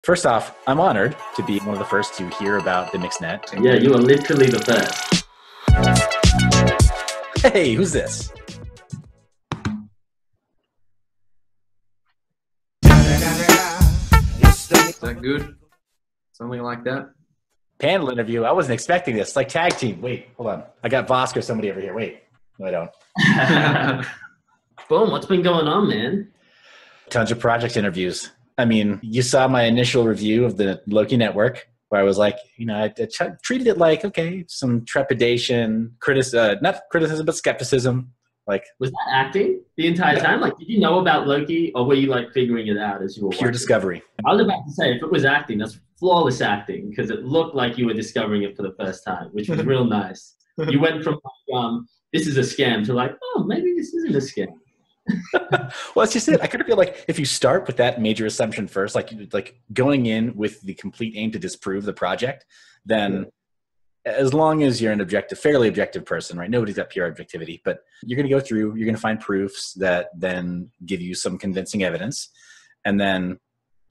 First off, I'm honored to be one of the first to hear about the mixnet. Yeah, you are literally the first. Hey, who's this? Is that good? Something like that? Panel interview. I wasn't expecting this. It's like tag team. Wait, hold on. I got Vosk or somebody over here. Wait. No, I don't. Boom, what's been going on, man? Tons of project interviews. I mean, you saw my initial review of the LOKI network where I was like, I treated it like, okay, some trepidation, not criticism, but skepticism. Like, was that acting the entire time? Like, did you know about LOKI, or were you like figuring it out as you were pure watching? discovery. I was about to say, if it was acting, that's flawless acting, because it looked like you were discovering it for the first time, which was real nice. You went from like, this is a scam to like, oh, maybe this isn't a scam. Well, that's just it. I kind of feel like if you start with that major assumption first, like going in with the complete aim to disprove the project, then as long as you're an fairly objective person, right? Nobody's got pure objectivity, but you're going to go through, you're going to find proofs that then give you some convincing evidence. And then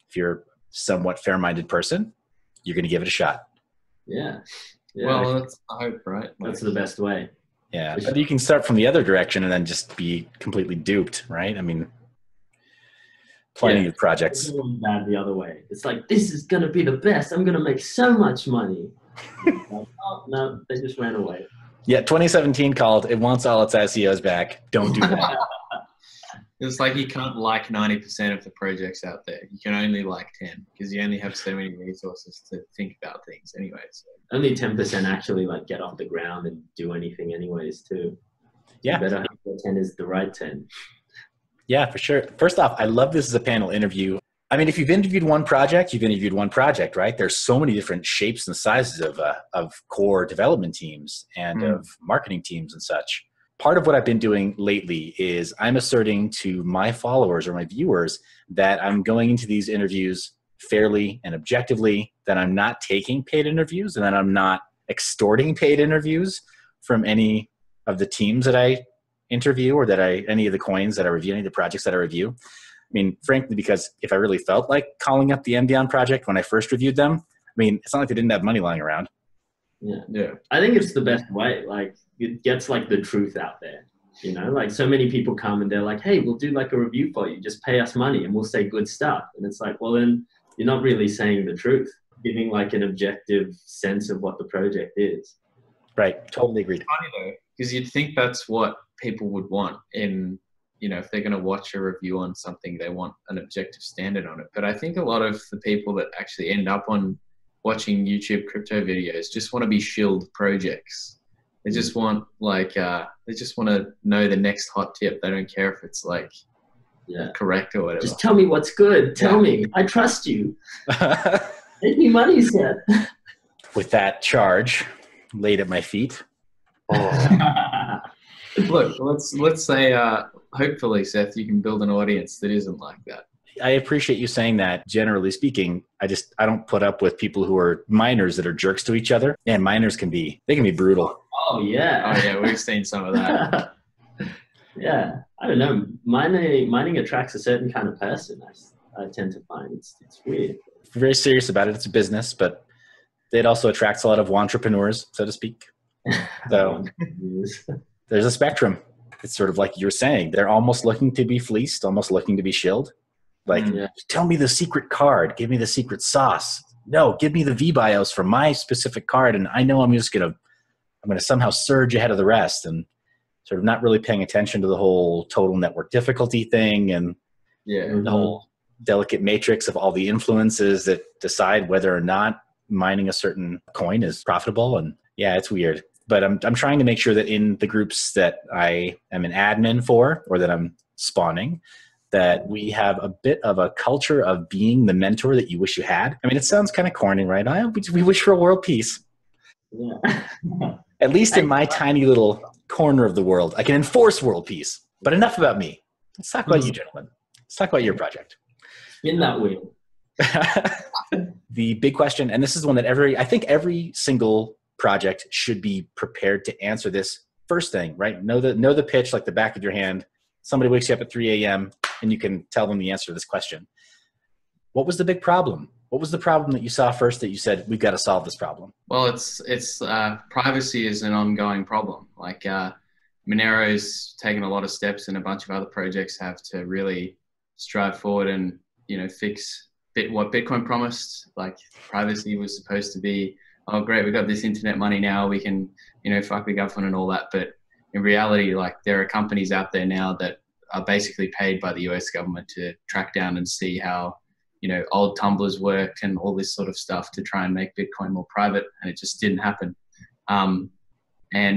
if you're a somewhat fair-minded person, you're going to give it a shot. Yeah. Well, that's the hope, right? That's the best way. Yeah, but you can start from the other direction and then just be completely duped, right? I mean, plenty of projects. It's going bad the other way. It's like, this is going to be the best. I'm going to make so much money. Like, oh, no, they just ran away. Yeah, 2017 called, it wants all its SEOs back. Don't do that. It's like you can't like 90% of the projects out there. You can only like 10 because you only have so many resources to think about things anyway. So. Only 10% actually like get off the ground and do anything anyways too. Yeah. You better hope that 10 is the right 10. Yeah, for sure. First off, I love this as a panel interview. I mean, if you've interviewed one project, you've interviewed one project, right? There's so many different shapes and sizes of core development teams and of marketing teams and such. Part of what I've been doing lately is I'm asserting to my followers or my viewers that I'm going into these interviews fairly and objectively, that I'm not taking paid interviews, and that I'm not extorting paid interviews from any of the teams that I interview or any of the coins that I review, any of the projects that I review. I mean, frankly, because if I really felt like calling up the MDON project when I first reviewed them, I mean, it's not like they didn't have money lying around. Yeah. I think it's the best way. Like, it gets like the truth out there, like so many people come and they're like, hey, we'll do like a review for you. Just pay us money and we'll say good stuff. And it's like, well, then you're not really saying the truth, giving like an objective sense of what the project is. Right. Totally agreed. It's funny though, because you'd think that's what people would want if they're going to watch a review on something, they want an objective standard on it. But I think a lot of the people that actually end up on watching YouTube crypto videos just want to be shilled projects. They just want they just want to know the next hot tip. They don't care if it's like correct or whatever. Just tell me what's good. Tell me. I trust you. Make me money, Seth. With that charge laid at my feet. Look, let's say hopefully, Seth, you can build an audience that isn't like that. I appreciate you saying that. Generally speaking, I don't put up with people who are miners that are jerks to each other. And miners can be brutal. Oh yeah. We've seen some of that. Yeah, I don't know. Mining attracts a certain kind of person. I tend to find it's weird. We're very serious about it. It's a business, but it also attracts a lot of entrepreneurs, so to speak. So there's a spectrum. It's sort of like you're saying. They're almost looking to be fleeced, almost looking to be shilled. Like, tell me the secret card. Give me the secret sauce. No, give me the VBIOS from my specific card, and I know I'm going to somehow surge ahead of the rest, and sort of not really paying attention to the whole total network difficulty thing and the whole delicate matrix of all the influences that decide whether or not mining a certain coin is profitable. And yeah, it's weird. But I'm trying to make sure that in the groups that I am an admin for or that I'm spawning, that we have a bit of a culture of being the mentor that you wish you had. I mean, it sounds kind of corny, right? We wish for a world peace. Yeah. At least in my tiny little corner of the world, I can enforce world peace. But enough about me. Let's talk about you, gentlemen. Let's talk about your project. Spin that wheel. The big question, and this is the one that I think every single project should be prepared to answer this first thing, right? Know the pitch like the back of your hand. Somebody wakes you up at 3 a.m. and you can tell them the answer to this question. What was the big problem What was the problem that you saw first that you said, we've got to solve this problem? Well, it's privacy is an ongoing problem. Like Monero's taken a lot of steps, and a bunch of other projects have to really strive forward and, fix what Bitcoin promised. Like privacy was supposed to be, oh great, we got this internet money now, we can, fuck the government and all that. But in reality, like there are companies out there now that are basically paid by the US government to track down and see how, old tumblers worked and all this sort of stuff to try and make Bitcoin more private, and it just didn't happen. And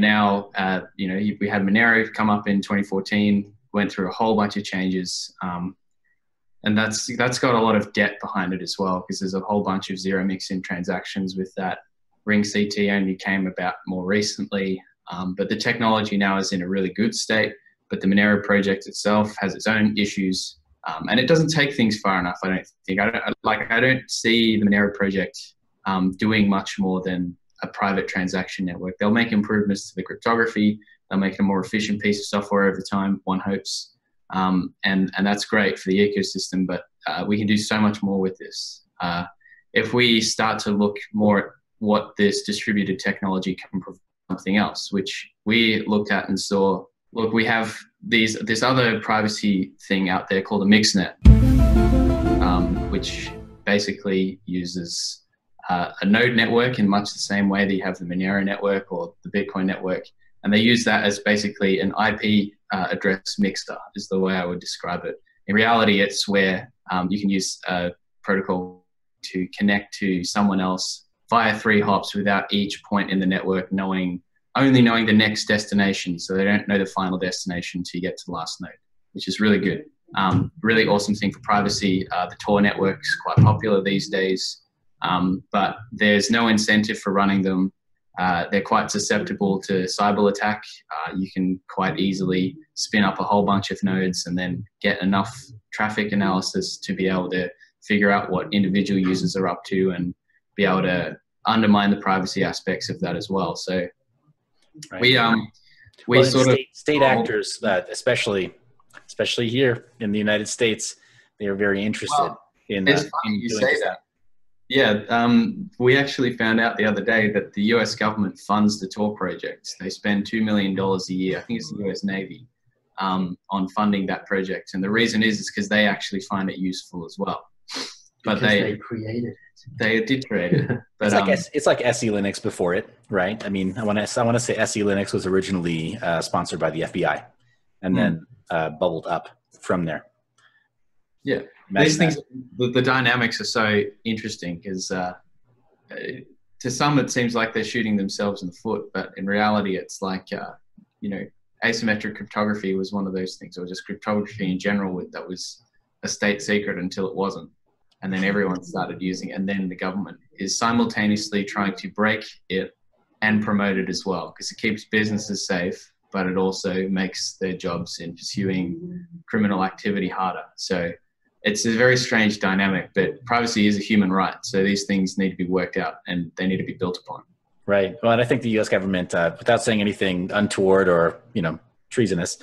now, we had Monero come up in 2014, went through a whole bunch of changes, and that's got a lot of debt behind it as well, because there's a whole bunch of zero mixin transactions with that. Ring CT only came about more recently, but the technology now is in a really good state. But the Monero project itself has its own issues, and it doesn't take things far enough. I don't think. I don't see the Monero project doing much more than a private transaction network. They'll make improvements to the cryptography. They'll make a more efficient piece of software over time, one hopes, and that's great for the ecosystem. But we can do so much more with this. If we start to look more at what this distributed technology can provide, something else, which we looked at and saw. Look, we have this other privacy thing out there called a mixnet, which basically uses a node network in much the same way that you have the Monero network or the Bitcoin network. And they use that as basically an IP address mixer, is the way I would describe it. In reality, it's where you can use a protocol to connect to someone else via 3 hops without each point in the network only knowing the next destination. So they don't know the final destination until you get to the last node, which is really good. Really awesome thing for privacy. The Tor network's quite popular these days, but there's no incentive for running them. They're quite susceptible to cyber attack. You can quite easily spin up a whole bunch of nodes and then get enough traffic analysis to be able to figure out what individual users are up to and be able to undermine the privacy aspects of that as well. So right. we sort of state actors, especially here in the United States, they are very interested in. It's funny you say that. Yeah, we actually found out the other day that the US government funds the Tor project. They spend $2 million a year, I think it's the US Navy, on funding that project. And the reason is because they actually find it useful as well. But they created it. They did create it. But it's like SE Linux before it, right? I mean, I want to say SE Linux was originally sponsored by the FBI, and then bubbled up from there. Yeah, these things, the dynamics are so interesting because to some it seems like they're shooting themselves in the foot, but in reality it's like asymmetric cryptography was one of those things, or just cryptography in general that was a state secret until it wasn't. And then everyone started using it, and then the government is simultaneously trying to break it and promote it as well, because it keeps businesses safe, but it also makes their jobs in pursuing criminal activity harder. So it's a very strange dynamic, but privacy is a human right. So these things need to be worked out and they need to be built upon. Right. Well, and I think the U.S. government, without saying anything untoward or, treasonous,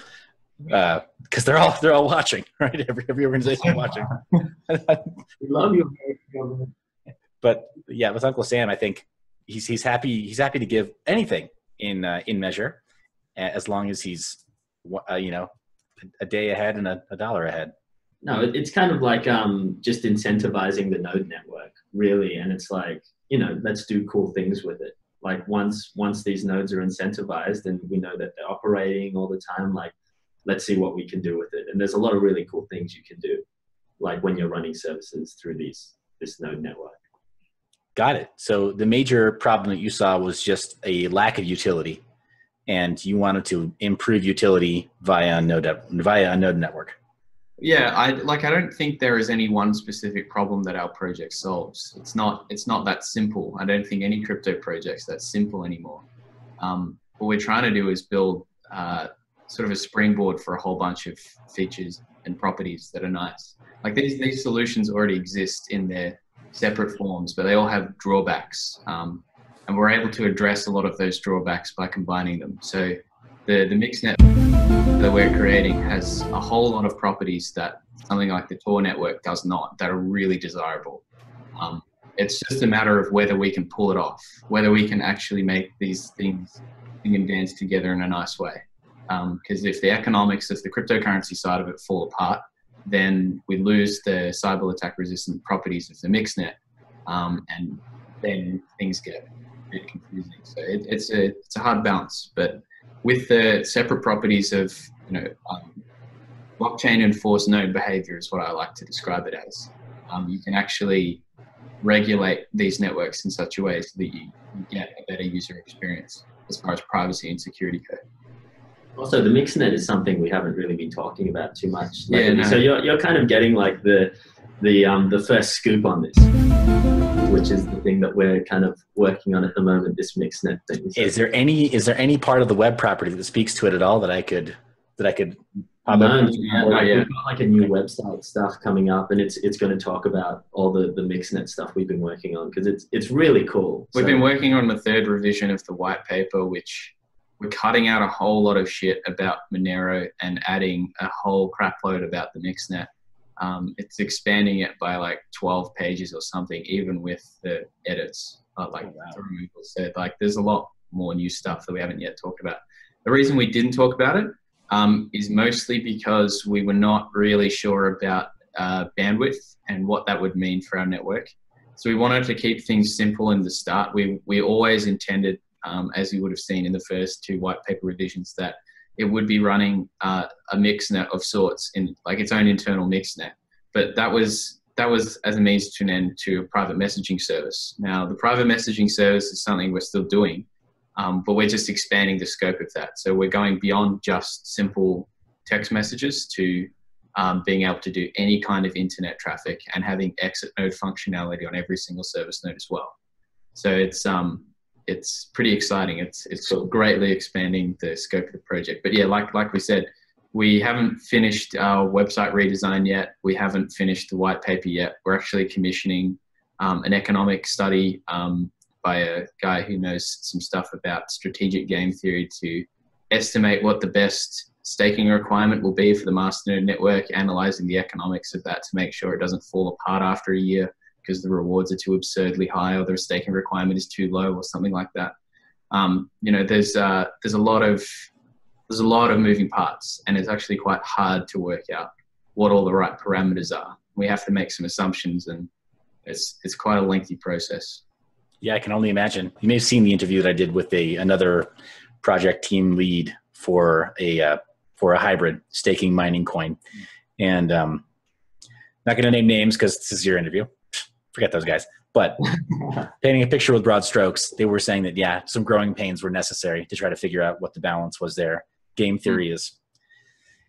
because they're all watching, right? Every organization watching. We love you, government. But yeah, with Uncle Sam, I think he's happy. He's happy to give anything in measure, as long as he's a day ahead and a dollar ahead. No, it's kind of like just incentivizing the node network, really. And it's like, let's do cool things with it. Like once these nodes are incentivized and we know that they're operating all the time, like, let's see what we can do with it. And there's a lot of really cool things you can do, like when you're running services through this node network. Got it. So the major problem that you saw was just a lack of utility, and you wanted to improve utility via a node network. Yeah, I don't think there is any one specific problem that our project solves. It's not that simple. I don't think any crypto project's that simple anymore. What we're trying to do is build sort of a springboard for a whole bunch of features and properties that are nice. Like these solutions already exist in their separate forms, but they all have drawbacks. And we're able to address a lot of those drawbacks by combining them. So the mixnet that we're creating has a whole lot of properties that something like the Tor network does not, that are really desirable. It's just a matter of whether we can pull it off, whether we can actually make these things sing and dance together in a nice way. Because if the economics of the cryptocurrency side of it fall apart, then we lose the cyber attack resistant properties of the mixnet, and then things get a bit confusing. So it's a hard balance, but with the separate properties of, blockchain enforced node behavior is what I like to describe it as. You can actually regulate these networks in such a way so that you get a better user experience as far as privacy and security go. Also, the mixnet is something we haven't really been talking about too much. Yeah, no. So you're kind of getting like the first scoop on this, which is the thing that we're kind of working on at the moment. This mixnet thing. So, Is there any part of the web property that speaks to it at all that I could? No, we've got like a new website stuff coming up, and it's going to talk about all the mixnet stuff we've been working on, because it's really cool. We've been working on the third revision of the white paper, which we're cutting out a whole lot of shit about Monero and adding a whole crap load about the mixnet. It's expanding it by like 12 pages or something, even with the edits, the removal. So like, there's a lot more new stuff that we haven't yet talked about. The reason we didn't talk about it is mostly because we were not really sure about bandwidth and what that would mean for our network. So we wanted to keep things simple in the start. We always intended, as you would have seen in the first two white paper revisions, that it would be running a mixnet of sorts in like its own internal mixnet. But that was as a means to an end to a private messaging service. Now, the private messaging service is something we're still doing, but we're just expanding the scope of that. So we're going beyond just simple text messages to being able to do any kind of internet traffic and having exit node functionality on every single service node as well. So it's pretty exciting. It's greatly expanding the scope of the project. But yeah, like we said, we haven't finished our website redesign yet. We haven't finished the white paper yet. We're actually commissioning an economic study by a guy who knows some stuff about strategic game theory to estimate what the best staking requirement will be for the masternode network, analyzing the economics of that to make sure it doesn't fall apart after a year because the rewards are too absurdly high or the staking requirement is too low or something like that. There's a lot of moving parts, and it's actually quite hard to work out what all the right parameters are. We have to make some assumptions, and it's quite a lengthy process. Yeah, I can only imagine. You may have seen the interview that I did with another project team lead for a hybrid staking mining coin, and not going to name names because this is your interview. Forget those guys. But painting a picture with broad strokes, they were saying that some growing pains were necessary to try to figure out what the balance was there. Game theory is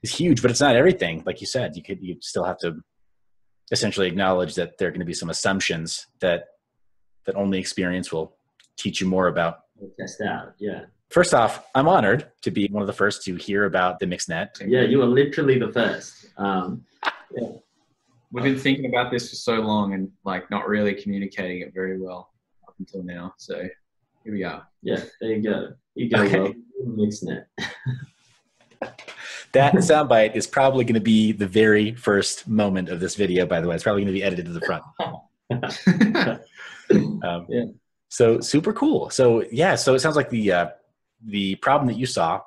huge, but it's not everything. Like you said, you still have to essentially acknowledge that there are going to be some assumptions that only experience will teach you more about. We'll test out, yeah. First off, I'm honored to be one of the first to hear about the mixnet. Yeah, you are literally the first. Yeah. We've been thinking about this for so long and like not really communicating it very well up until now. So here we are. Yeah, there you go. You go, okay. Well, mixnet. That soundbite is probably going to be the very first moment of this video, by the way. It's probably going to be edited to the front. Yeah. So super cool. So yeah, so it sounds like the problem that you saw,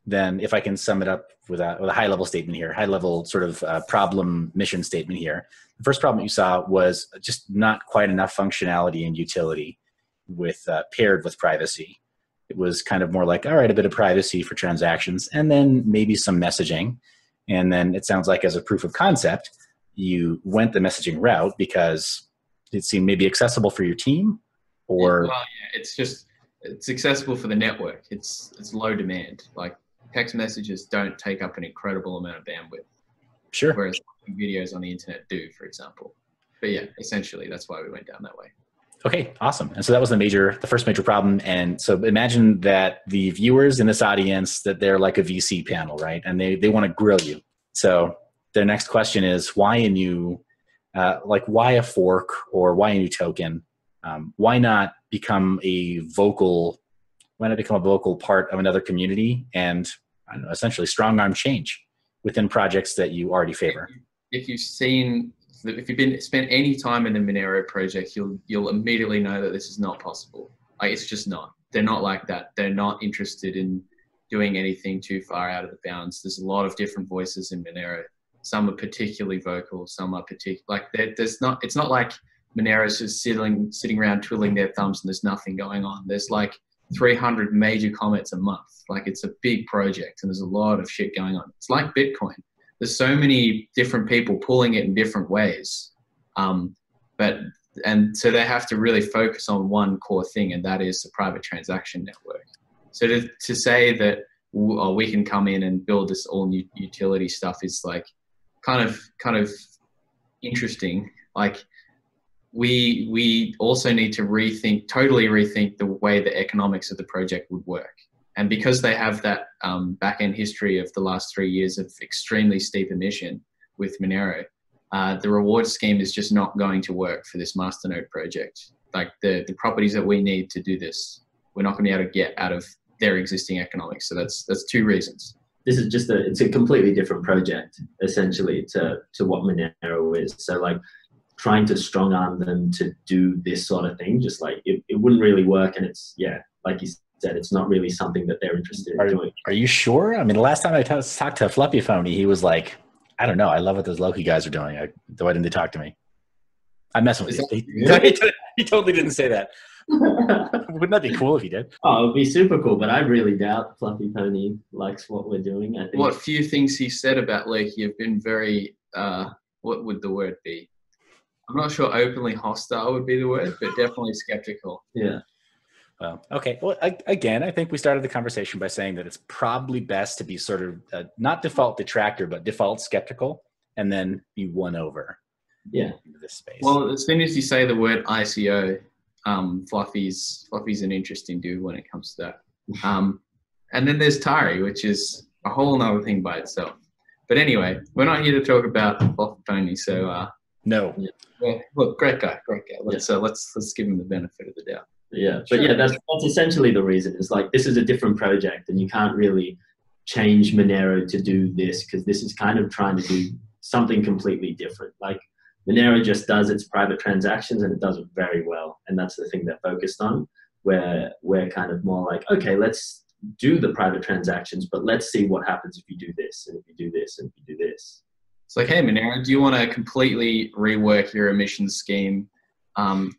then if I can sum it up with a high level statement here, high level sort of problem mission statement here. The first problem that you saw was just not quite enough functionality and utility paired with privacy. It was kind of more like, all right, a bit of privacy for transactions and then maybe some messaging. And then it sounds like as a proof of concept, you went the messaging route because it seemed maybe accessible for your team or... Well, yeah, it's accessible for the network. It's low demand. Like text messages don't take up an incredible amount of bandwidth. Sure. Whereas videos on the internet do, for example. But yeah, essentially that's why we went down that way. Okay, awesome. And so that was the first major problem. And so imagine that the viewers in this audience, that they're like a VC panel, right? And they want to grill you. So their next question is, why a new, why a fork or why a new token? Why not become a vocal part of another community and essentially strong arm change within projects that you already favor? If you've seen if you've spent any time in the Monero project, you'll immediately know that this is not possible. Like, it's just not. They're not like that. They're not interested in doing anything too far out of the bounds. There's a lot of different voices in Monero. Some are particularly vocal. Some are it's not like Monero's just sitting around twiddling their thumbs and there's nothing going on. There's like 300 major comments a month. Like, it's a big project and there's a lot of shit going on. It's like Bitcoin. There's so many different people pulling it in different ways. And so they have to really focus on one core thing, and that is the private transaction network. So to say that we can come in and build this all new utility stuff is like kind of interesting. Like, we also need to totally rethink the way the economics of the project would work. And because they have that back-end history of the last 3 years of extremely steep emission with Monero, the reward scheme is just not going to work for this masternode project. Like, the properties that we need to do this, we're not going to be able to get out of their existing economics. So that's 2 reasons. This is just it's a completely different project, essentially, to what Monero is. So, like, trying to strong arm them to do this sort of thing, just like it wouldn't really work. And it's, like you said, it's not really something that they're interested in doing. Are you sure? I mean, the last time I talked to Fluffy Phony, he was like, I don't know, I love what those LOKI guys are doing. Why didn't they talk to me? I'm messing with you. He totally didn't say that. Wouldn't that be cool if he did? Oh, it would be super cool, but I really doubt Fluffy Pony likes what we're doing. I think what few things he said about LOKI have been very, what would the word be? I'm not sure openly hostile would be the word, but definitely skeptical. Yeah. Well, okay. Well, again, I think we started the conversation by saying that it's probably best to be sort of not default detractor, but default skeptical, and then be won over. Yeah. Into this space. Well, as soon as you say the word ICO, Fluffy's an interesting dude when it comes to that. And then there's Tari, which is a whole other thing by itself. But anyway, we're not here to talk about Fluffy Pony, so no. Yeah, look, great guy. Let's give him the benefit of the doubt. Yeah, but sure. that's essentially the reason. It's like, this is a different project, and you can't really change Monero to do this, because this is kind of trying to do something completely different. Like, Monero just does its private transactions, and it does it very well, and that's the thing they're focused on. Where we're kind of more like, okay, let's do the private transactions, but let's see what happens if you do this, and if you do this, and if you do this. It's like, hey, Monero, do you want to completely rework your emissions scheme,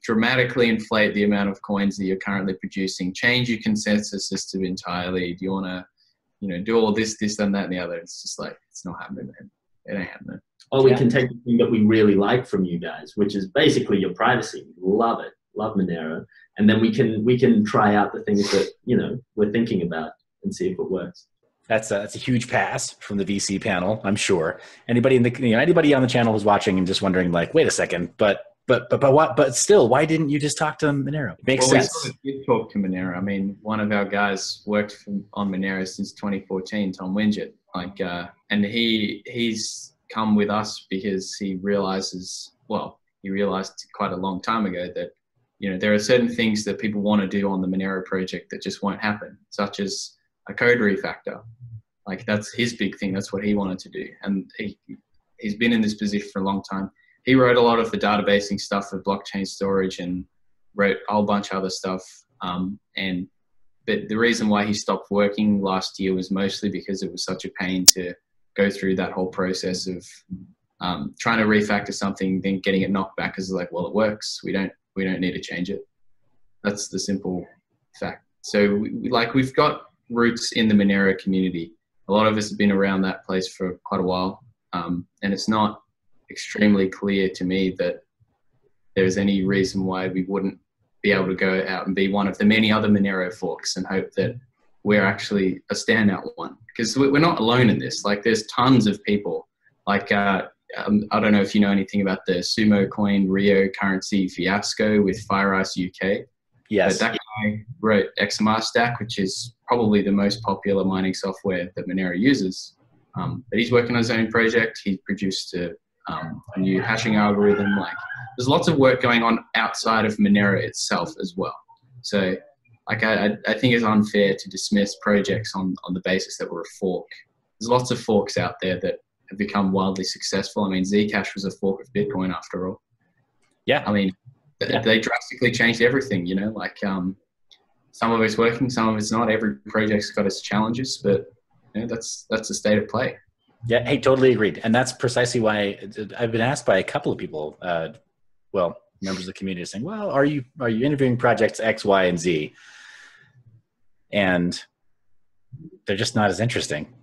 dramatically inflate the amount of coins that you're currently producing, change your consensus system entirely? Do you want to, do all this, and that, and the other? It's just like, it's not happening, man. It ain't happening. Or we can take the thing that we really like from you guys, which is basically your privacy. Love it. Love Monero. And then we can try out the things that, we're thinking about and see if it works. That's a huge pass from the VC panel, I'm sure. Anybody anybody on the channel who's watching and just wondering, like, wait a second, but what? But still, why didn't you just talk to Monero? It makes sense. We sort of did talk to Monero. I mean, one of our guys worked on Monero since 2014, Tom Winget. And he's come with us because he realized quite a long time ago that, there are certain things that people want to do on the Monero project that just won't happen, such as a code refactor. Like, that's his big thing. That's what he wanted to do. And he's been in this position for a long time. He wrote a lot of the databasing stuff for blockchain storage and wrote a whole bunch of other stuff. But the reason why he stopped working last year was mostly because it was such a pain to go through that whole process of trying to refactor something, then getting it knocked back because it's like, well, it works. We don't need to change it. That's the simple fact. So we've got roots in the Monero community. A lot of us have been around that place for quite a while. And it's not extremely clear to me that there's any reason why we wouldn't be able to go out and be one of the many other Monero forks and hope that we're actually a standout one. Because we're not alone in this. Like, there's tons of people. Like, I don't know if you know anything about the Sumo Coin Rio currency fiasco with FireIce UK. Yes. But that guy wrote XMR Stack, which is probably the most popular mining software that Monero uses. But he's working on his own project. He produced a new hashing algorithm. Like, there's lots of work going on outside of Monero itself as well. So, like, I think it's unfair to dismiss projects on the basis that we're a fork. There's lots of forks out there that have become wildly successful. I mean, Zcash was a fork of Bitcoin after all. Yeah. I mean, they drastically changed everything, you know, like some of it's working, some of it's not. Every project's got its challenges, but you know, that's the state of play. Yeah, hey, totally agreed. And that's precisely why I've been asked by a couple of people, members of the community, saying, well, are you interviewing projects X, Y, and Z? And they're just not as interesting.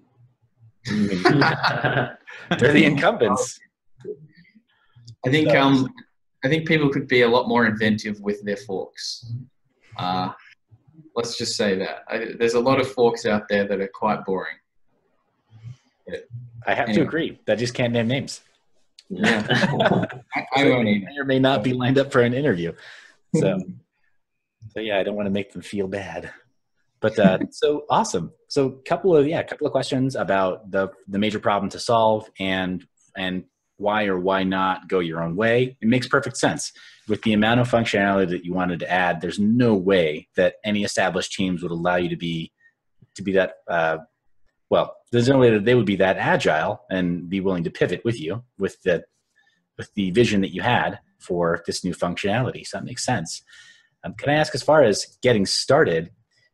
They're the incumbents. I think people could be a lot more inventive with their forks. Let's just say that. There's a lot of forks out there that are quite boring. Yeah. I have to agree. That just can't name names. Yeah. I may or may not be lined up for an interview. So yeah, I don't want to make them feel bad. But so awesome. So couple of questions about the major problem to solve and why or why not go your own way. It makes perfect sense. With the amount of functionality that you wanted to add, there's no way that any established teams would allow you to be that there's no way that they would be that agile and be willing to pivot with you with the vision that you had for this new functionality. So that makes sense. Can I ask, as far as getting started,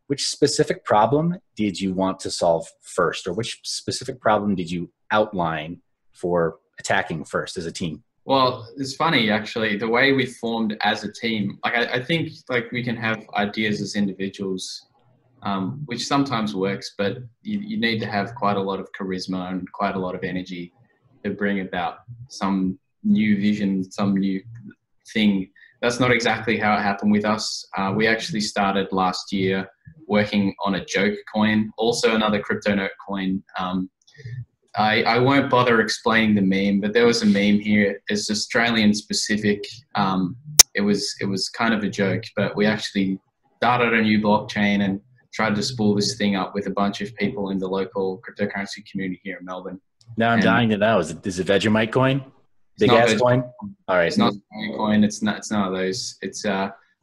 which specific problem did you want to solve first, or which specific problem did you outline for attacking first as a team? Well, it's funny, actually, the way we formed as a team. Like, I think like we can have ideas as individuals, which sometimes works, but you need to have quite a lot of charisma and quite a lot of energy to bring about some new vision, some new thing. That's not exactly how it happened with us. We actually started last year working on a joke coin, also another crypto note coin. I won't bother explaining the meme, but there was a meme here. It's Australian specific. It was kind of a joke, but we actually started a new blockchain and tried to spool this thing up with a bunch of people in the local cryptocurrency community here in Melbourne. Now I'm dying to know, is it Vegemite coin? Big ass coin? All right. It's not coin. It's none of those. It's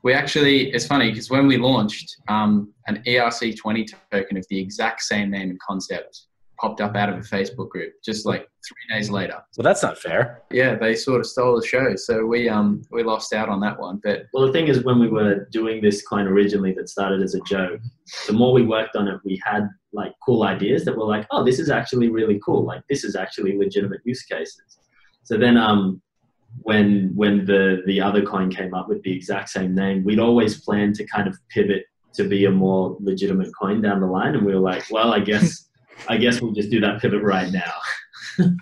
it's funny because when we launched, an ERC20 token of the exact same name and concept popped up out of a Facebook group just like 3 days later. Well, that's not fair. Yeah, they sort of stole the show. So we lost out on that one. But well, the thing is, when we were doing this coin originally that started as a joke, the more we worked on it, we had like cool ideas that were like, oh, this is actually really cool. Like, this is actually legitimate use cases. So then when the other coin came up with the exact same name, we'd always planned to kind of pivot to be a more legitimate coin down the line. And we were like, well, I guess we'll just do that pivot right now. Awesome.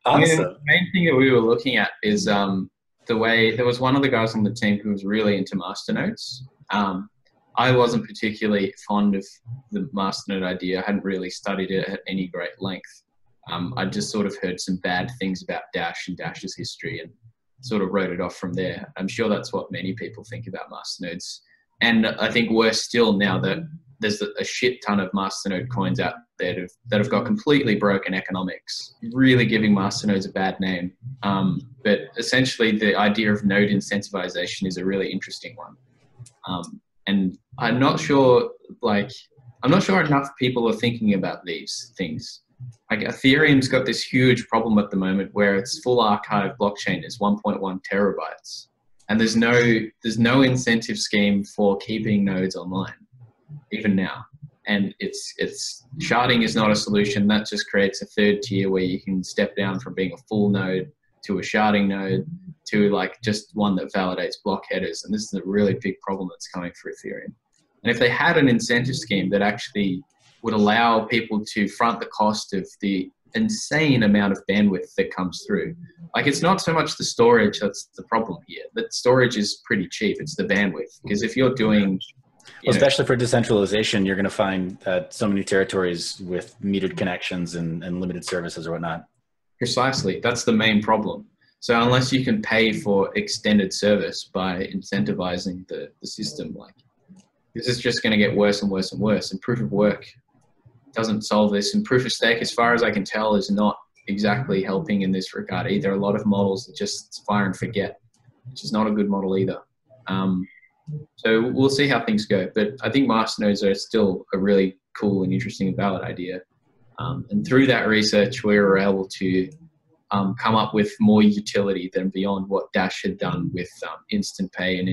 I mean, the main thing that we were looking at is the way there was one of the guys on the team who was really into masternodes. I wasn't particularly fond of the masternode idea. I hadn't really studied it at any great length. I just sort of heard some bad things about Dash and Dash's history and sort of wrote it off from there. I'm sure that's what many people think about masternodes. And I think worse still, now that there's a shit ton of masternode coins out there that have got completely broken economics, really giving masternodes a bad name. But essentially the idea of node incentivization is a really interesting one. And I'm not sure enough people are thinking about these things. Like, Ethereum's got this huge problem at the moment where its full archive blockchain is 1.1 terabytes. And there's no incentive scheme for keeping nodes online, even now. And it's sharding is not a solution. That just creates a third tier where you can step down from being a full node to a sharding node to like just one that validates block headers. And this is a really big problem that's coming for Ethereum. And if they had an incentive scheme that actually would allow people to front the cost of the insane amount of bandwidth that comes through. Like, it's not so much the storage that's the problem here. The storage is pretty cheap. It's the bandwidth. Because if you're doing... especially for decentralization, you're going to find so many territories with metered connections and limited services or whatnot. Precisely. That's the main problem. So unless you can pay for extended service by incentivizing the system, like, this is just going to get worse and worse and worse. And proof of work doesn't solve this. And proof of stake, as far as I can tell, is not exactly helping in this regard either. A lot of models that just fire and forget, which is not a good model either. So we'll see how things go. But I think masternodes are still a really cool and interesting and valid idea. And through that research, we were able to come up with more utility than beyond what Dash had done with instant pay and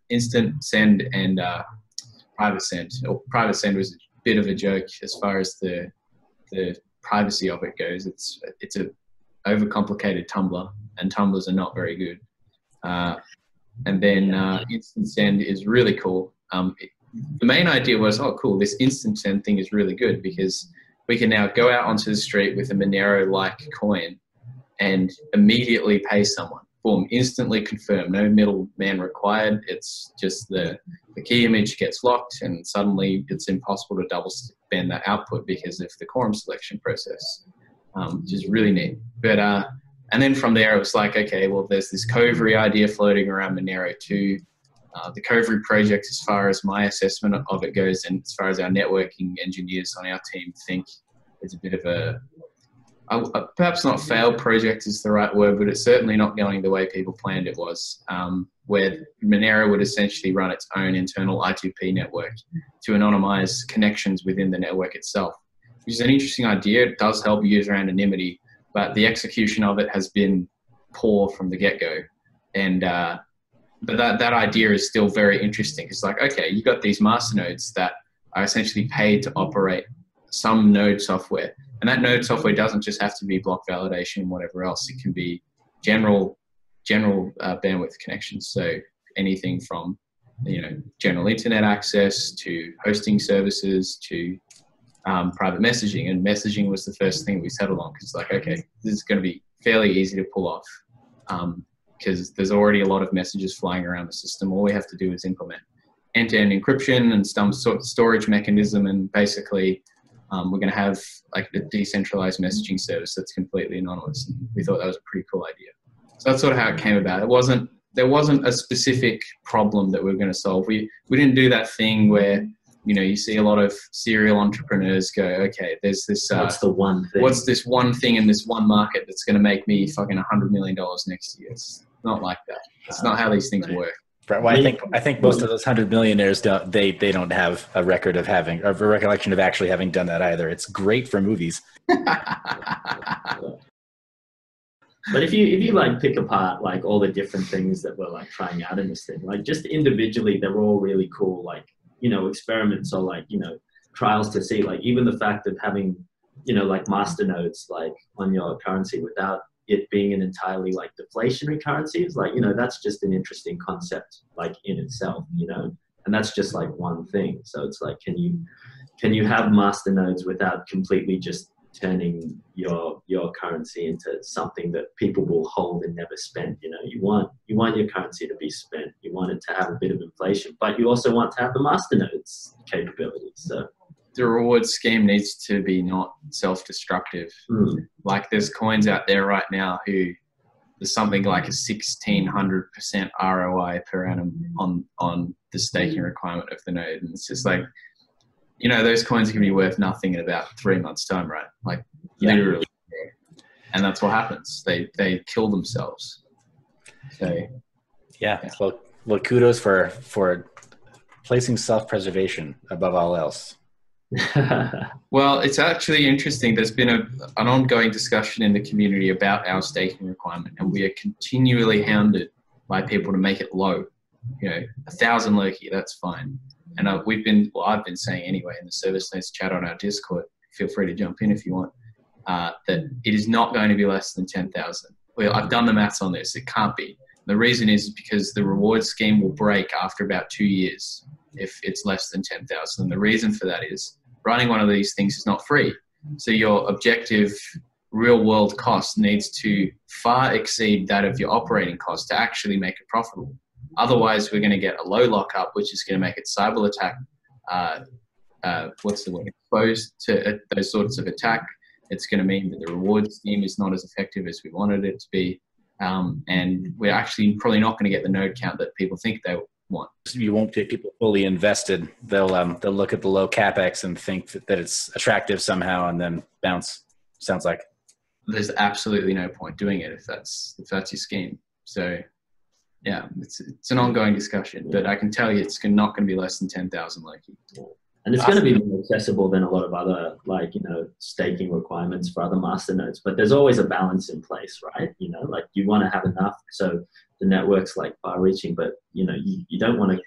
instant send and private send. Or private send was a bit of a joke as far as the privacy of it goes. It's a overcomplicated tumbler, and tumblers are not very good. And then instant send is really cool. The main idea was, oh, cool, this instant send thing is really good because we can now go out onto the street with a Monero-like coin and immediately pay someone. Boom, instantly confirm, no middleman required. It's just the key image gets locked and suddenly it's impossible to double spend that output because of the quorum selection process, which is really neat. But and then from there, it was like, okay, well, there's this Covery idea floating around Monero too. The Covery project, as far as my assessment of it goes, and as far as our networking engineers on our team think, is a bit of a perhaps not failed project is the right word, but it's certainly not going the way people planned it was, where Monero would essentially run its own internal I2P network to anonymize connections within the network itself, which is an interesting idea. It does help user anonymity, but the execution of it has been poor from the get-go. And but that idea is still very interesting. It's like, okay, you got these master nodes that are essentially paid to operate some node software. And that node software doesn't just have to be block validation and whatever else. It can be general bandwidth connections. So anything from, general internet access to hosting services to private messaging. And messaging was the first thing we settled on because it's like, okay, this is going to be fairly easy to pull off because there's already a lot of messages flying around the system. All we have to do is implement end-to-end encryption and some sort of storage mechanism, and basically we're going to have like a decentralized messaging service that's completely anonymous. And we thought that was a pretty cool idea. So that's sort of how it came about. There wasn't a specific problem that we were going to solve. We didn't do that thing where, you see a lot of serial entrepreneurs go, okay, there's this, what's the one thing? What's this one thing in this one market that's going to make me fucking $100 million next year? It's not like that. It's not how these things work. Well, I think most of those 100 millionaires don't have a record of having, or a recollection of actually having done that either. It's great for movies. But if you like pick apart like all the different things that we're like trying out in this thing, like just individually, they're all really cool, like, experiments or like, trials to see, like even the fact of having, like master nodes like on your currency without it being an entirely like deflationary currency is like, that's just an interesting concept like in itself, and that's just like one thing. So it's like, can you have master nodes without completely just turning your currency into something that people will hold and never spend? You want your currency to be spent. You want it to have a bit of inflation, but you also want to have the master nodes capability. So the reward scheme needs to be not self-destructive. Like there's coins out there right now who there's something like a 1,600% ROI per annum on the staking requirement of the node, and it's just like, those coins are going to be worth nothing in about 3 months' time, right? Like literally. And that's what happens. They kill themselves. So yeah. Well, kudos for placing self-preservation above all else. Well, it's actually interesting. There's been an ongoing discussion in the community about our staking requirement, and we are continually hounded by people to make it low. 1,000 LOKI, that's fine. And I've been saying anyway in the service notes chat on our Discord, feel free to jump in if you want, that it is not going to be less than 10,000. Well, I've done the maths on this. It can't be. The reason is because the reward scheme will break after about 2 years if it's less than 10,000. And the reason for that is running one of these things is not free. So your objective real world cost needs to far exceed that of your operating cost to actually make it profitable. Otherwise, we're going to get a low lockup, which is going to make it cyber attack, exposed to those sorts of attack. It's going to mean that the reward scheme is not as effective as we wanted it to be. And we're actually probably not going to get the node count that people think they want. You won't get people fully invested. They'll look at the low capex and think that it's attractive somehow, and then bounce. Sounds like there's absolutely no point doing it if that's your scheme. So yeah, it's an ongoing discussion, but I can tell you it's not going to be less than 10,000 LOKI. And it's going to be more accessible than a lot of other, like, staking requirements for other masternodes. But there's always a balance in place, right? Like you want to have enough so the network's like far-reaching, but you don't want to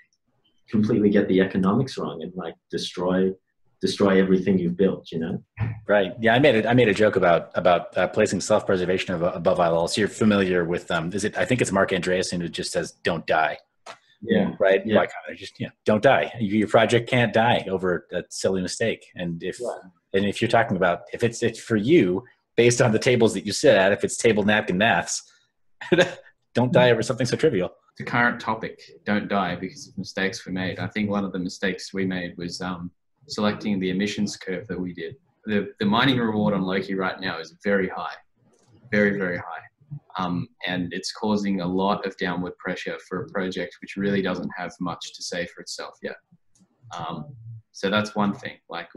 completely get the economics wrong and like destroy everything you've built. Right. Yeah, I made a joke about placing self-preservation above all else. You're familiar with I think it's Mark Andreessen who just says, "Don't die." Yeah. Right. Yeah. Like, just don't die. Your project can't die over a silly mistake. And if you're talking about if it's for you based on the tables that you sit at, if it's table napkin maths, don't die over something so trivial. The current topic, don't die because of mistakes we made. I think one of the mistakes we made was selecting the emissions curve that we did. The mining reward on Loki right now is very high, very, very high. And it's causing a lot of downward pressure for a project which really doesn't have much to say for itself yet. So that's one thing. Like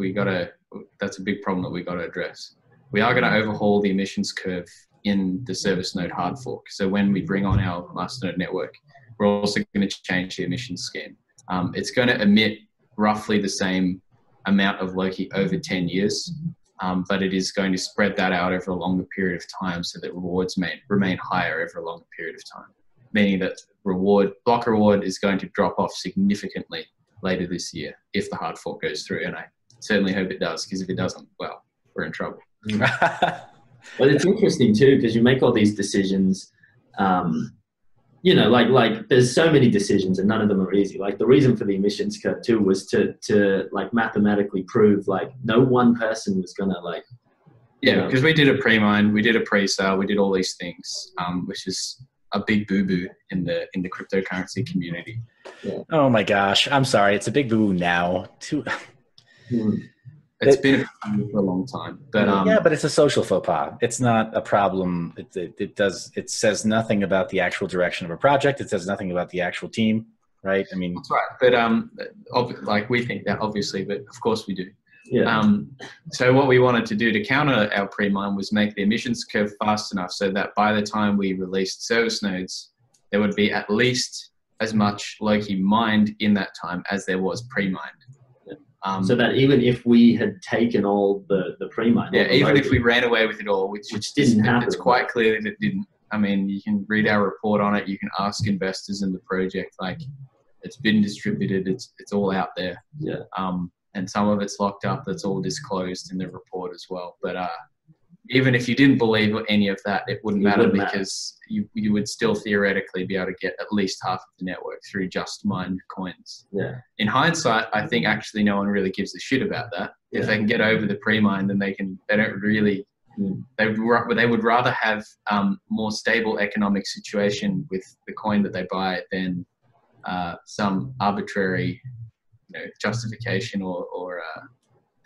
that's a big problem that we got to address. We are going to overhaul the emissions curve in the service node hard fork. So when we bring on our masternode network, we're also going to change the emissions scheme. It's going to emit roughly the same amount of Loki over 10 years. But it is going to spread that out over a longer period of time so that rewards may remain higher over a longer period of time, meaning that block reward is going to drop off significantly later this year if the hard fork goes through. And I certainly hope it does, because if it doesn't, well, we're in trouble. But it's interesting too, because you make all these decisions, like there's so many decisions and none of them are easy. Like the reason for the emissions curve too was to like mathematically prove like no one person was gonna like. Yeah, because we did a pre-mine, we did a pre-sale, we did all these things, which is a big boo-boo in the cryptocurrency community. Yeah. Oh my gosh, I'm sorry. It's a big boo now. It's been a boo for a long time, but but it's a social faux pas. It's not a problem. It says nothing about the actual direction of a project. It says nothing about the actual team, right? I mean, that's right. But like we think that obviously, but of course we do. Yeah. So what we wanted to do to counter our pre-mine was make the emissions curve fast enough so that by the time we released service nodes, there would be at least as much Loki mined in that time as there was pre-mined. So that even if we had taken all the pre-mine, even if we ran away with it all, which didn't happen, it's quite clear that it didn't. I mean, you can read our report on it. You can ask investors in the project. Like, it's been distributed. It's all out there. Yeah. And some of it's locked up. That's all disclosed in the report as well. But even if you didn't believe any of that, it wouldn't matter because you would still theoretically be able to get at least half of the network through just mined coins. Yeah. In hindsight, I think actually no one really gives a shit about that. Yeah. If they can get over the pre-mine, then they don't really. They would rather have more stable economic situation with the coin that they buy than some arbitrary, justification or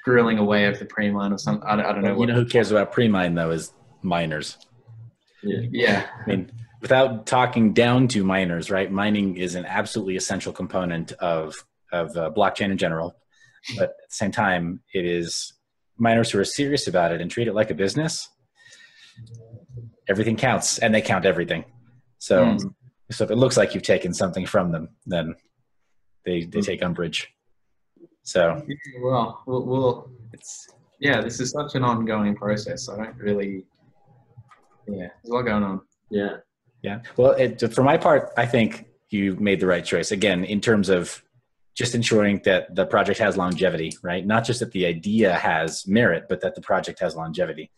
grilling away of the pre-mine or something. I don't know. Who cares about pre-mine though is miners. Yeah. I mean, without talking down to miners, right? Mining is an absolutely essential component of blockchain in general. But at the same time, it is miners who are serious about it and treat it like a business. Everything counts, and they count everything. So, so if it looks like you've taken something from them, then they take umbrage. So, well, this is such an ongoing process. I don't really, there's a lot going on. Yeah. Yeah. Well, for my part, I think you made the right choice. Again, in terms of just ensuring that the project has longevity, right? Not just that the idea has merit, but that the project has longevity.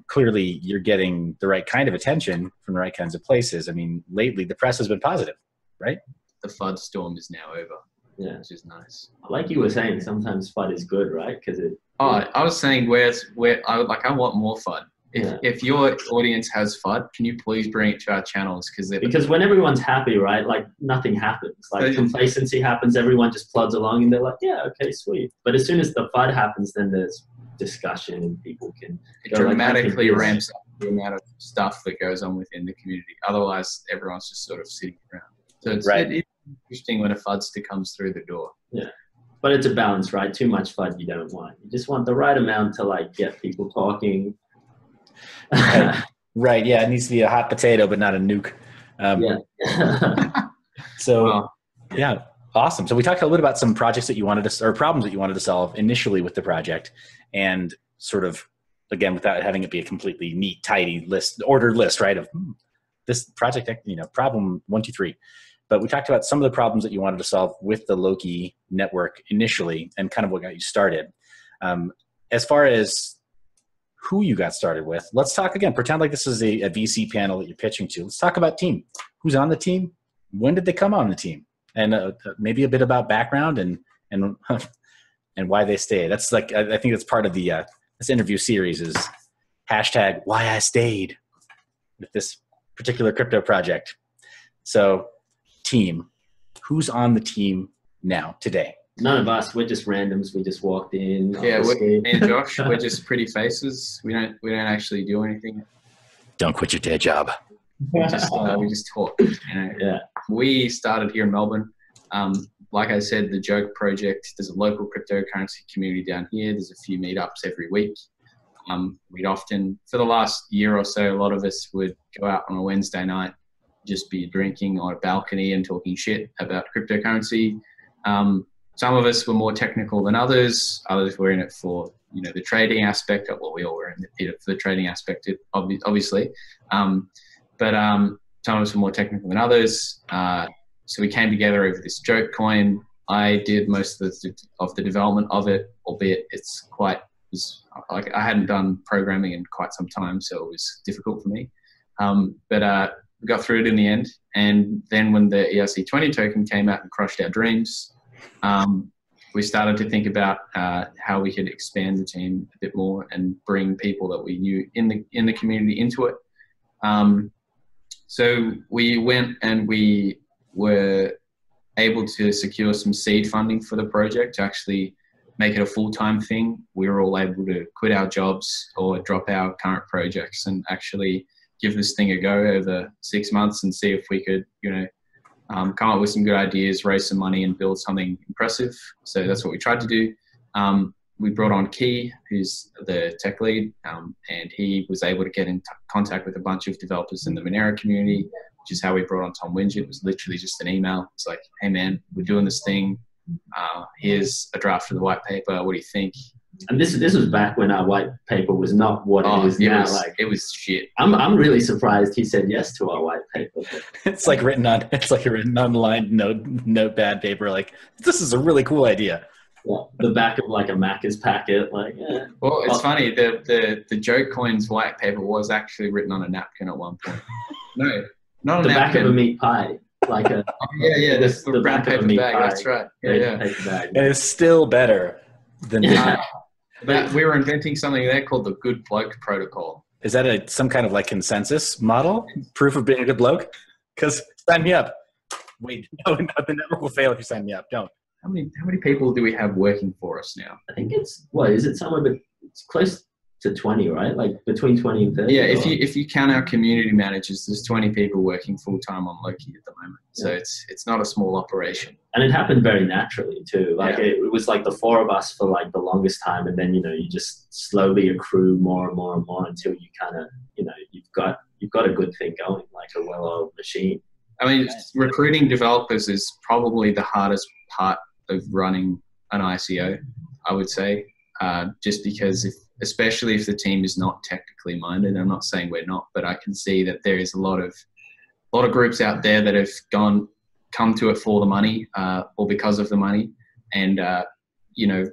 Clearly, you're getting the right kind of attention from the right kinds of places. I mean, lately, the press has been positive, right? The FUD storm is now over. Yeah, which is nice. Like you were saying, sometimes FUD is good, right? Because it. Oh, I was saying where I want more FUD. If your audience has FUD, can you please bring it to our channels? Because when everyone's happy, right, like nothing happens. Like complacency happens, everyone just plods along and they're like, yeah, okay, sweet. But as soon as the FUD happens, then there's discussion and people can. It dramatically ramps up the amount of stuff that goes on within the community. Otherwise, everyone's just sort of sitting around. So it's interesting when a FUDster comes through the door. Yeah. But it's a balance, right? Too much FUD you don't want. You just want the right amount to like get people talking. Right. Yeah. It needs to be a hot potato, but not a nuke. So, Awesome. So we talked a little bit about some projects that you wanted to, or problems that you wanted to solve initially with the project, and sort of, again, without having it be a completely neat, tidy list, ordered list, right? Of this project, problem 1, 2, 3. But we talked about some of the problems that you wanted to solve with the LOKI network initially, and kind of what got you started. As far as who you got started with, let's talk again. Pretend like this is a VC panel that you're pitching to. Let's talk about team. Who's on the team? When did they come on the team? And maybe a bit about background and why they stay. That's like, I think that's part of the this interview series is hashtag why I stayed with this particular crypto project. So team, who's on the team now today? None of us. We're just randoms. We just walked in. Yeah, me and Josh, we're just pretty faces. We don't actually do anything. Don't quit your day job. We just talk. Yeah. We started here in Melbourne. Like I said, the Joke project. There's a local cryptocurrency community down here. There's a few meetups every week. We'd often, for the last year or so, a lot of us would go out on a Wednesday night, just be drinking on a balcony and talking shit about cryptocurrency. Some of us were more technical than others. Others were in it for the trading aspect. Well, we all were in it for the trading aspect, obviously. But some of us were more technical than others. So we came together over this Joke coin. I did most of the development of it, albeit I hadn't done programming in quite some time, so it was difficult for me. But we got through it in the end. And then when the ERC20 token came out and crushed our dreams, we started to think about how we could expand the team a bit more and bring people that we knew in the community into it. So we went and we were able to secure some seed funding for the project to actually make it a full-time thing. We were all able to quit our jobs or drop our current projects and actually give this thing a go over 6 months and see if we could, come up with some good ideas, raise some money and build something impressive. So that's what we tried to do. We brought on Key, who's the tech lead, and he was able to get in contact with a bunch of developers in the Monero community, which is how we brought on Tom Winget. It was literally just an email. It's like, hey man, we're doing this thing. Here's a draft of the white paper. What do you think? And this was back when our white paper was not what it is now. It was shit. I'm really surprised he said yes to our white paper. It's like a written online notepad paper. Like, this is a really cool idea. Yeah, the back of like a Macca's packet. Like, yeah. Well, it's funny. The Joke Coins white paper was actually written on a napkin at one point. No, not the a napkin. back of a meat pie. Like a the brown paper bag. Pie. That's right. Yeah. Paper bag. And it's still better than But we were inventing something there called the Good Bloke Protocol. Is that some kind of like consensus model? Proof of being a good bloke? Because sign me up. Wait, no, the network will fail if you sign me up. Don't. How many people do we have working for us now? I think it's somewhere, but it's close to 20, right? Like between 20 and 30. Yeah, if you count our community managers, there's 20 people working full time on LOKI at the moment. So it's not a small operation. And it happened very naturally too. Like it was like the 4 of us for like the longest time, and then you just slowly accrue more and more and more until you kind of you've got a good thing going, like a well-oiled machine. I mean, recruiting developers is probably the hardest part of running an ICO, I would say, just because especially if the team is not technically minded. I'm not saying we're not, but I can see that there is a lot of groups out there that have come to it for the money or because of the money, and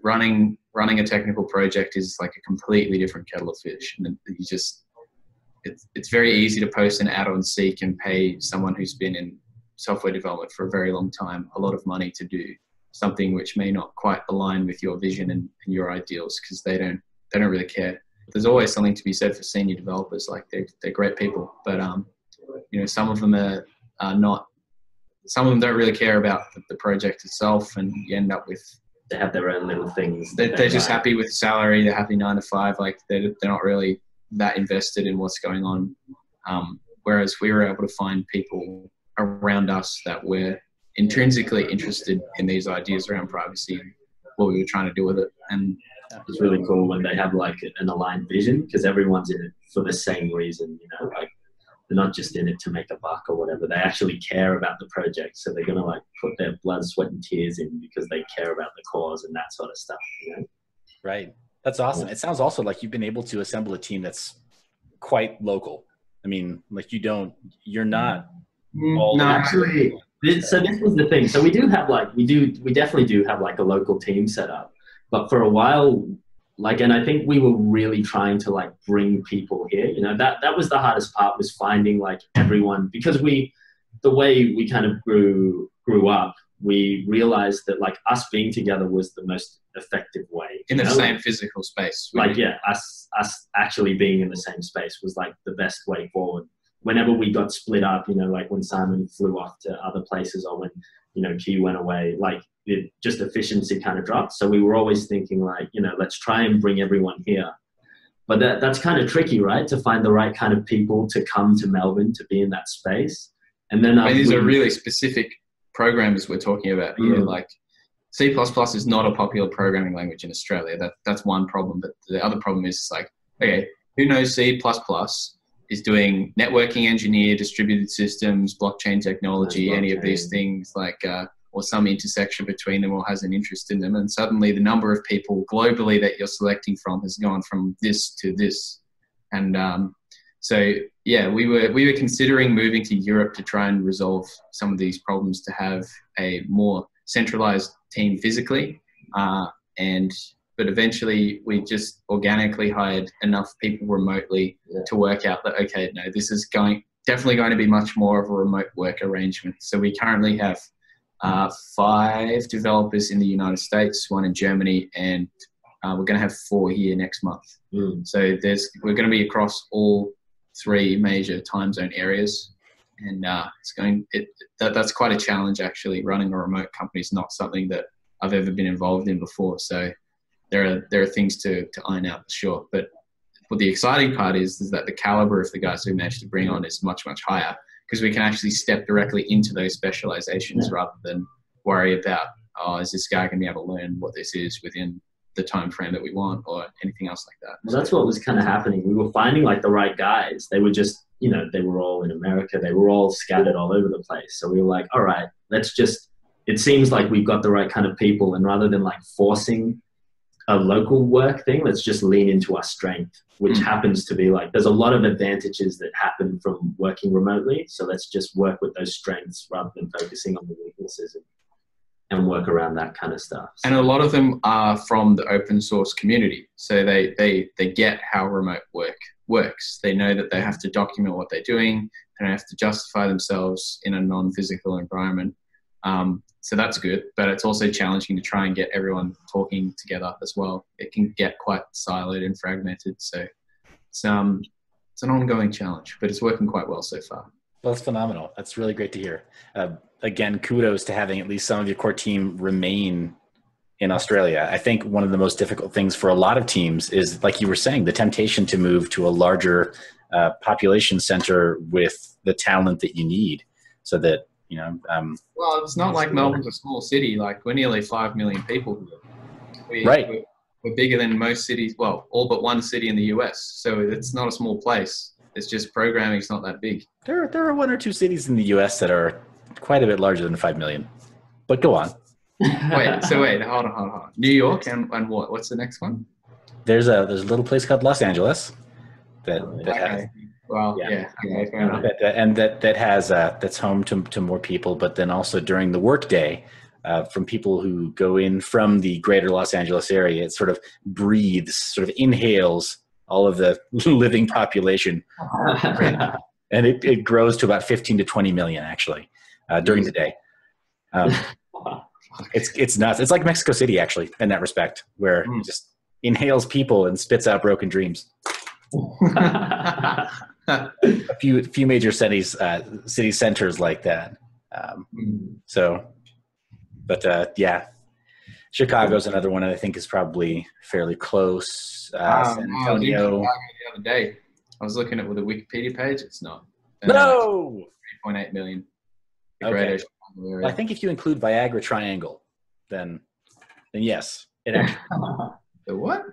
running a technical project is like a completely different kettle of fish. And it's very easy to post an ad on Seek and pay someone who's been in software development for a very long time a lot of money to do something which may not quite align with your vision and your ideals, because they don't really care. There's always something to be said for senior developers. Like they're great people, but some of them are not. Some of them don't really care about the project itself, and you end up with they have their own little things. They're just happy with salary. They're happy 9 to 5. Like they're not really that invested in what's going on. Whereas we were able to find people around us that were intrinsically interested in these ideas around privacy and what we were trying to do with it. And it's really cool when they have like an aligned vision, because everyone's in it for the same reason. Like they're not just in it to make a buck or whatever. They actually care about the project. So they're going to like put their blood, sweat and tears in because they care about the cause and that sort of stuff. You know? Right. That's awesome. It sounds also like you've been able to assemble a team that's quite local. I mean, like you're not. No, actually. So this was the thing. So we definitely do have like a local team set up, but for a while, like, and I think we were really trying to like bring people here, you know, that was the hardest part, was finding like everyone, because the way we kind of grew up, we realized that like us being together was the most effective way. In the same physical space. Like, yeah, us actually being in the same space was like the best way forward. Whenever we got split up, you know, like when Simon flew off to other places or when, you know, Q went away, like just efficiency kind of dropped. So we were always thinking like, you know, let's try and bring everyone here. But that's kind of tricky, right? To find the right kind of people to come to Melbourne to be in that space. And then these are really specific programs we're talking about here. Like C++ is not a popular programming language in Australia. That's one problem. But the other problem is like, okay, who knows C++? Is doing networking engineer, distributed systems, blockchain technology, any of these things, like, or some intersection between them, or has an interest in them. And suddenly the number of people globally that you're selecting from has gone from this to this. And so, yeah, we were considering moving to Europe to try and resolve some of these problems, to have a more centralized team physically. But eventually we just organically hired enough people remotely to work out that, okay, no, this is definitely going to be much more of a remote work arrangement. So we currently have 5 developers in the United States, 1 in Germany, and we're going to have 4 here next month. So we're going to be across all 3 major time zone areas. And that's quite a challenge, actually. Running a remote company is not something that I've ever been involved in before. So there are things to iron out, for sure. But what the exciting part is that the caliber of the guys we managed to bring on is much, much higher, because we can actually step directly into those specializations rather than worry about, is this guy going to be able to learn what this is within the time frame that we want, or anything else like that. Well, that's what was kind of happening. We were finding like the right guys. They were just, you know, they were all in America. They were all scattered all over the place. So we were like, all right, it seems like we've got the right kind of people. And rather than like forcing a local work thing, let's just lean into our strength, which happens to be like, there's a lot of advantages that happen from working remotely. So let's just work with those strengths rather than focusing on the weaknesses and work around that kind of stuff. So. And a lot of them are from the open source community. So they get how remote work works. They know that they have to document what they're doing. They don't have to justify themselves in a non-physical environment. So that's good, but it's also challenging to try and get everyone talking together as well. It can get quite siloed and fragmented. So it's an ongoing challenge, but it's working quite well so far. Well, that's phenomenal. That's really great to hear. Again, kudos to having at least some of your core team remain in Australia. I think one of the most difficult things for a lot of teams is, like you were saying, the temptation to move to a larger population center with the talent that you need, so that, you know. Well, it's not like Melbourne's a small city. Like, we're nearly 5 million people. Right. We're bigger than most cities. Well, all but one city in the US. So it's not a small place. It's just programming is not that big. There are 1 or 2 cities in the US that are quite a bit larger than 5 million. But go on. Wait, hold on. New York and what? What's the next one? There's a little place called Los Angeles that has. Well, yeah. Okay, fair enough. That's home to more people, but then also during the workday, from people who go in from the greater Los Angeles area, it sort of breathes, sort of inhales all of the living population, and it grows to about 15 to 20 million actually during the day. It's nuts. It's like Mexico City actually in that respect, where it just inhales people and spits out broken dreams. A few major city centers like that. Yeah, Chicago's another one I think is probably fairly close. San Antonio. The other day, I was looking at with the Wikipedia page. It's not. No. 3.8 million. Okay. Well, I think if you include Viagra Triangle, then yes, it actually. The what?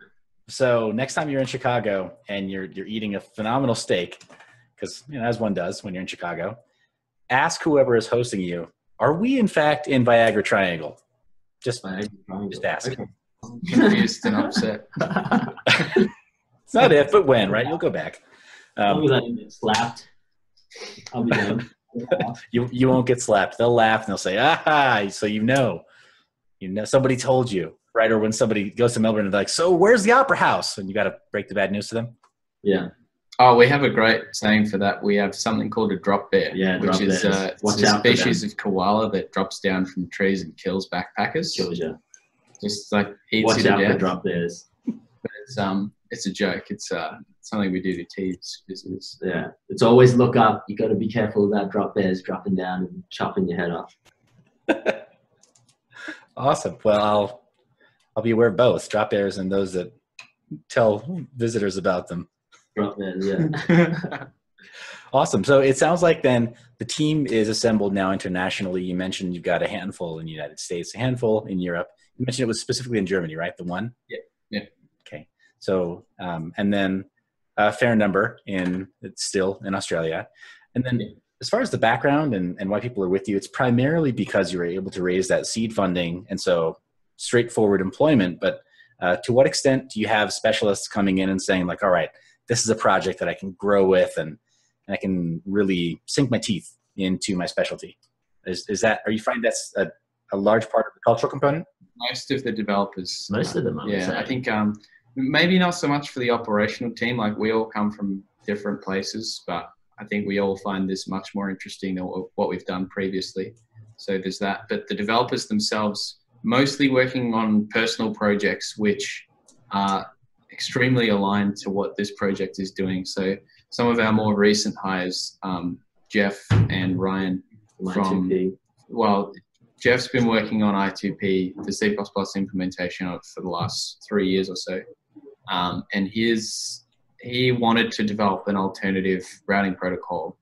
So next time you're in Chicago and you're eating a phenomenal steak, because as one does when you're in Chicago, ask whoever is hosting you, are we in fact in Viagra Triangle? Just ask. Okay. I'm confused and upset. It's not if, but when, right? You'll go back. I'll be like, get slapped. I'll be done. You won't get slapped. They'll laugh and they'll say, "Aha!" So you know somebody told you, right? Or when somebody goes to Melbourne and they're like, "So where's the Opera House?" And you got to break the bad news to them. Yeah. Oh, we have a great saying for that. We have something called a drop bear, which is a species of koala that drops down from trees and kills backpackers. Kills you. Just like eats Watch you to out for death. drop bears. But it's a joke. It's something we do to tease visitors. Yeah. It's always look up. You got to be careful about drop bears dropping down and chopping your head off. Awesome. Well, I'll be aware of both drop bears and those that tell visitors about them. Drop bears, yeah. Awesome. So it sounds like then the team is assembled now internationally. You mentioned you've got a handful in the United States, a handful in Europe. You mentioned it was specifically in Germany, right? The one? Yeah. Okay. So, and then a fair number still in Australia. And then as far as the background and why people are with you, it's primarily because you were able to raise that seed funding. And so straightforward employment, but to what extent do you have specialists coming in and saying like, all right, this is a project that I can grow with and I can really sink my teeth into my specialty? Are you finding that's a large part of the cultural component? Most of the developers. Most of them, I think maybe not so much for the operational team. Like we all come from different places, but I think we all find this much more interesting than what we've done previously. So there's that. But the developers themselves, mostly working on personal projects, which are extremely aligned to what this project is doing. So some of our more recent hires, Jeff and Ryan from I2P. Well, Jeff's been working on I2P, the C++ implementation of it for the last 3 years or so. And he wanted to develop an alternative routing protocol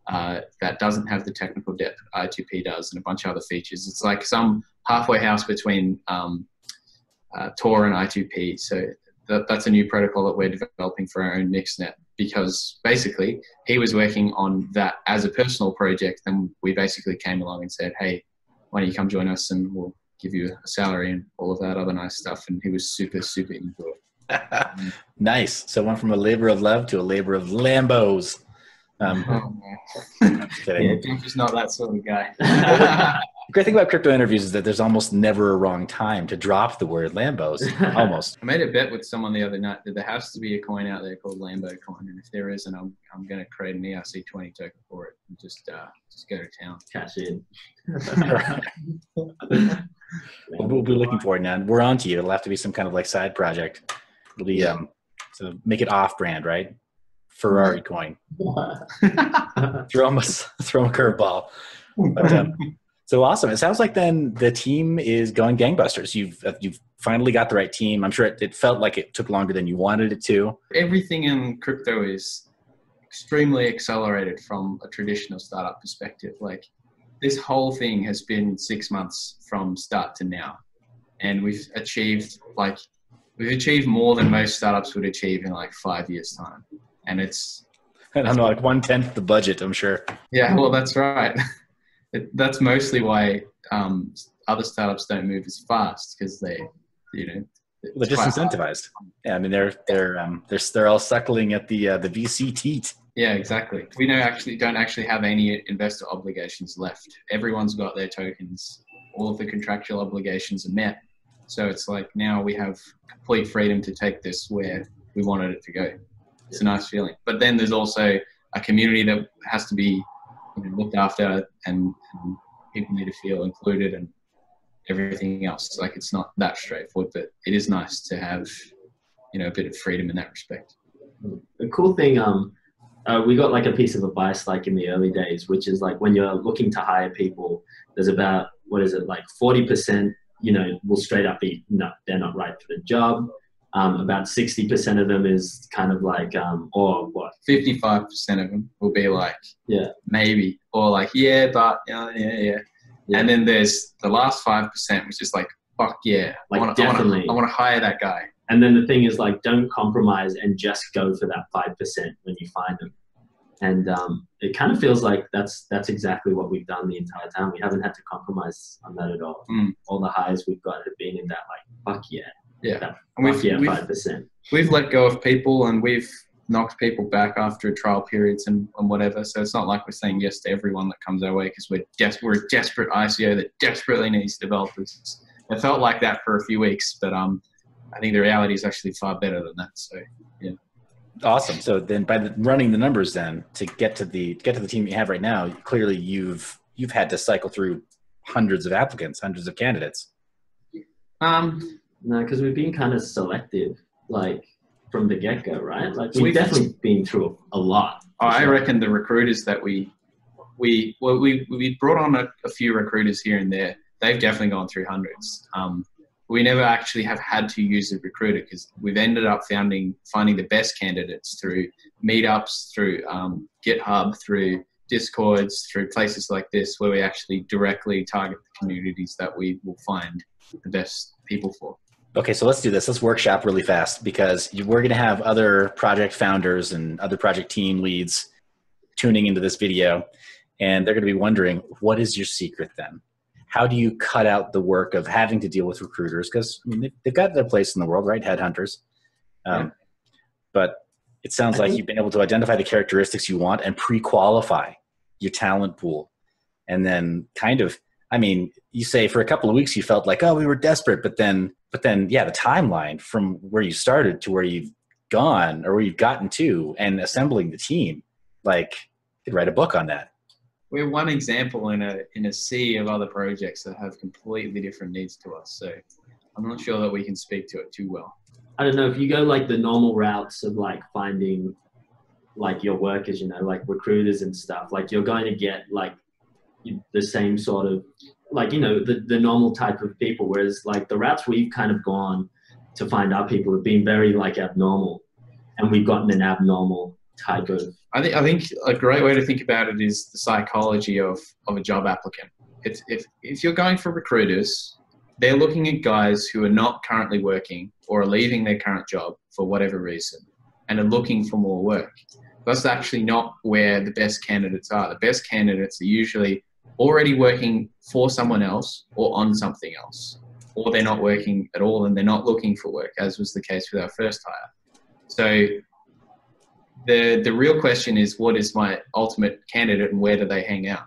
that doesn't have the technical depth I2P does and a bunch of other features. It's like some halfway house between Tor and I2P. So that's a new protocol that we're developing for our own mixnet, because basically he was working on that as a personal project, and we basically came along and said, hey, why don't you come join us and we'll give you a salary and all of that other nice stuff. And he was super, super into it. Nice. So went from a labor of love to a labor of Lambos. I'm kidding. Yeah, Jeff is not that sort of guy. The great thing about crypto interviews is that there's almost never a wrong time to drop the word Lambos. Almost. I made a bet with someone the other night that there has to be a coin out there called Lambo coin, and if there isn't, I'm going to create an ERC20 token for it and just go to town. Cash in. We'll be looking for it now. We're on to you. It'll have to be some kind of like side project. It'll be so make it off-brand, right? Ferrari coin. throw him a curveball. But, so awesome. It sounds like then the team is going gangbusters. You've finally got the right team. I'm sure it felt like it took longer than you wanted it to. Everything in crypto is extremely accelerated from a traditional startup perspective. Like this whole thing has been 6 months from start to now. And we've achieved more than most startups would achieve in like 5 years time. And it's, I don't know, like 1/10 the budget, I'm sure. Yeah, well, that's right. That's mostly why other startups don't move as fast, because they're just incentivized. Yeah, I mean they're all suckling at the VC teat. Yeah, exactly. We don't actually have any investor obligations left. Everyone's got their tokens. All of the contractual obligations are met. So it's like now we have complete freedom to take this where we wanted it to go. It's a nice feeling. But then there's also a community that has to be looked after, and people need to feel included and everything else. Like it's not that straightforward, but it is nice to have a bit of freedom in that respect. The cool thing, we got like a piece of advice like in the early days, which is like when you're looking to hire people, there's about, like 40% will straight up be no, they're not right for the job. About 60% of them is kind of like, or what? 55% of them will be like, yeah, maybe, or like, yeah, but yeah. And then there's the last 5%, which is like, fuck yeah, like definitely, I want to hire that guy. And then the thing is like, don't compromise and just go for that 5% when you find them. And it kind of feels like that's exactly what we've done the entire time. We haven't had to compromise on that at all. All the highs we've got have been in that like, fuck yeah. Yeah. And we've 5%. We've let go of people and we've knocked people back after trial periods and whatever. So it's not like we're saying yes to everyone that comes our way because we're a desperate ICO that desperately needs developers. It felt like that for a few weeks, but I think the reality is actually far better than that. So yeah. Awesome. So then by running the numbers then to get to the team you have right now, clearly you've had to cycle through hundreds of applicants, hundreds of candidates. No, because we've been kind of selective, like from the get-go, right? Like we've definitely been through a lot. I reckon the recruiters that we brought on a few recruiters here and there. They've definitely gone through hundreds. We never actually have had to use a recruiter because we've ended up finding the best candidates through meetups, through GitHub, through Discords, through places like this where we actually directly target the communities that we will find the best people for. Okay, so let's do this. Let's workshop really fast because we're going to have other project founders and other project team leads tuning into this video, and they're going to be wondering, what is your secret then? How do you cut out the work of having to deal with recruiters? Because I mean, they've got their place in the world, right? Headhunters. But it sounds like you've been able to identify the characteristics you want and pre-qualify your talent pool. And then kind of, I mean, you say for a couple of weeks you felt like, oh, we were desperate. But then, yeah, the timeline from where you started to where you've gone or where you've gotten to and assembling the team, like you could write a book on that. We're one example in a sea of other projects that have completely different needs to us. So I'm not sure that we can speak to it too well. I don't know if you go like the normal routes of like finding like your workers, you know, like recruiters and stuff, like you're going to get like the same sort of like, you know, the normal type of people. Whereas like the routes we've kind of gone to find our people have been very like abnormal, and we've gotten an abnormal type of. I think a great way to think about it is the psychology of a job applicant. If you're going for recruiters, they're looking at guys who are not currently working or are leaving their current job for whatever reason and are looking for more work. That's actually not where the best candidates are. The best candidates are usually already working for someone else or on something else, or they're not working at all and they're not looking for work, as was the case with our first hire. So the real question is, what is my ultimate candidate and where do they hang out?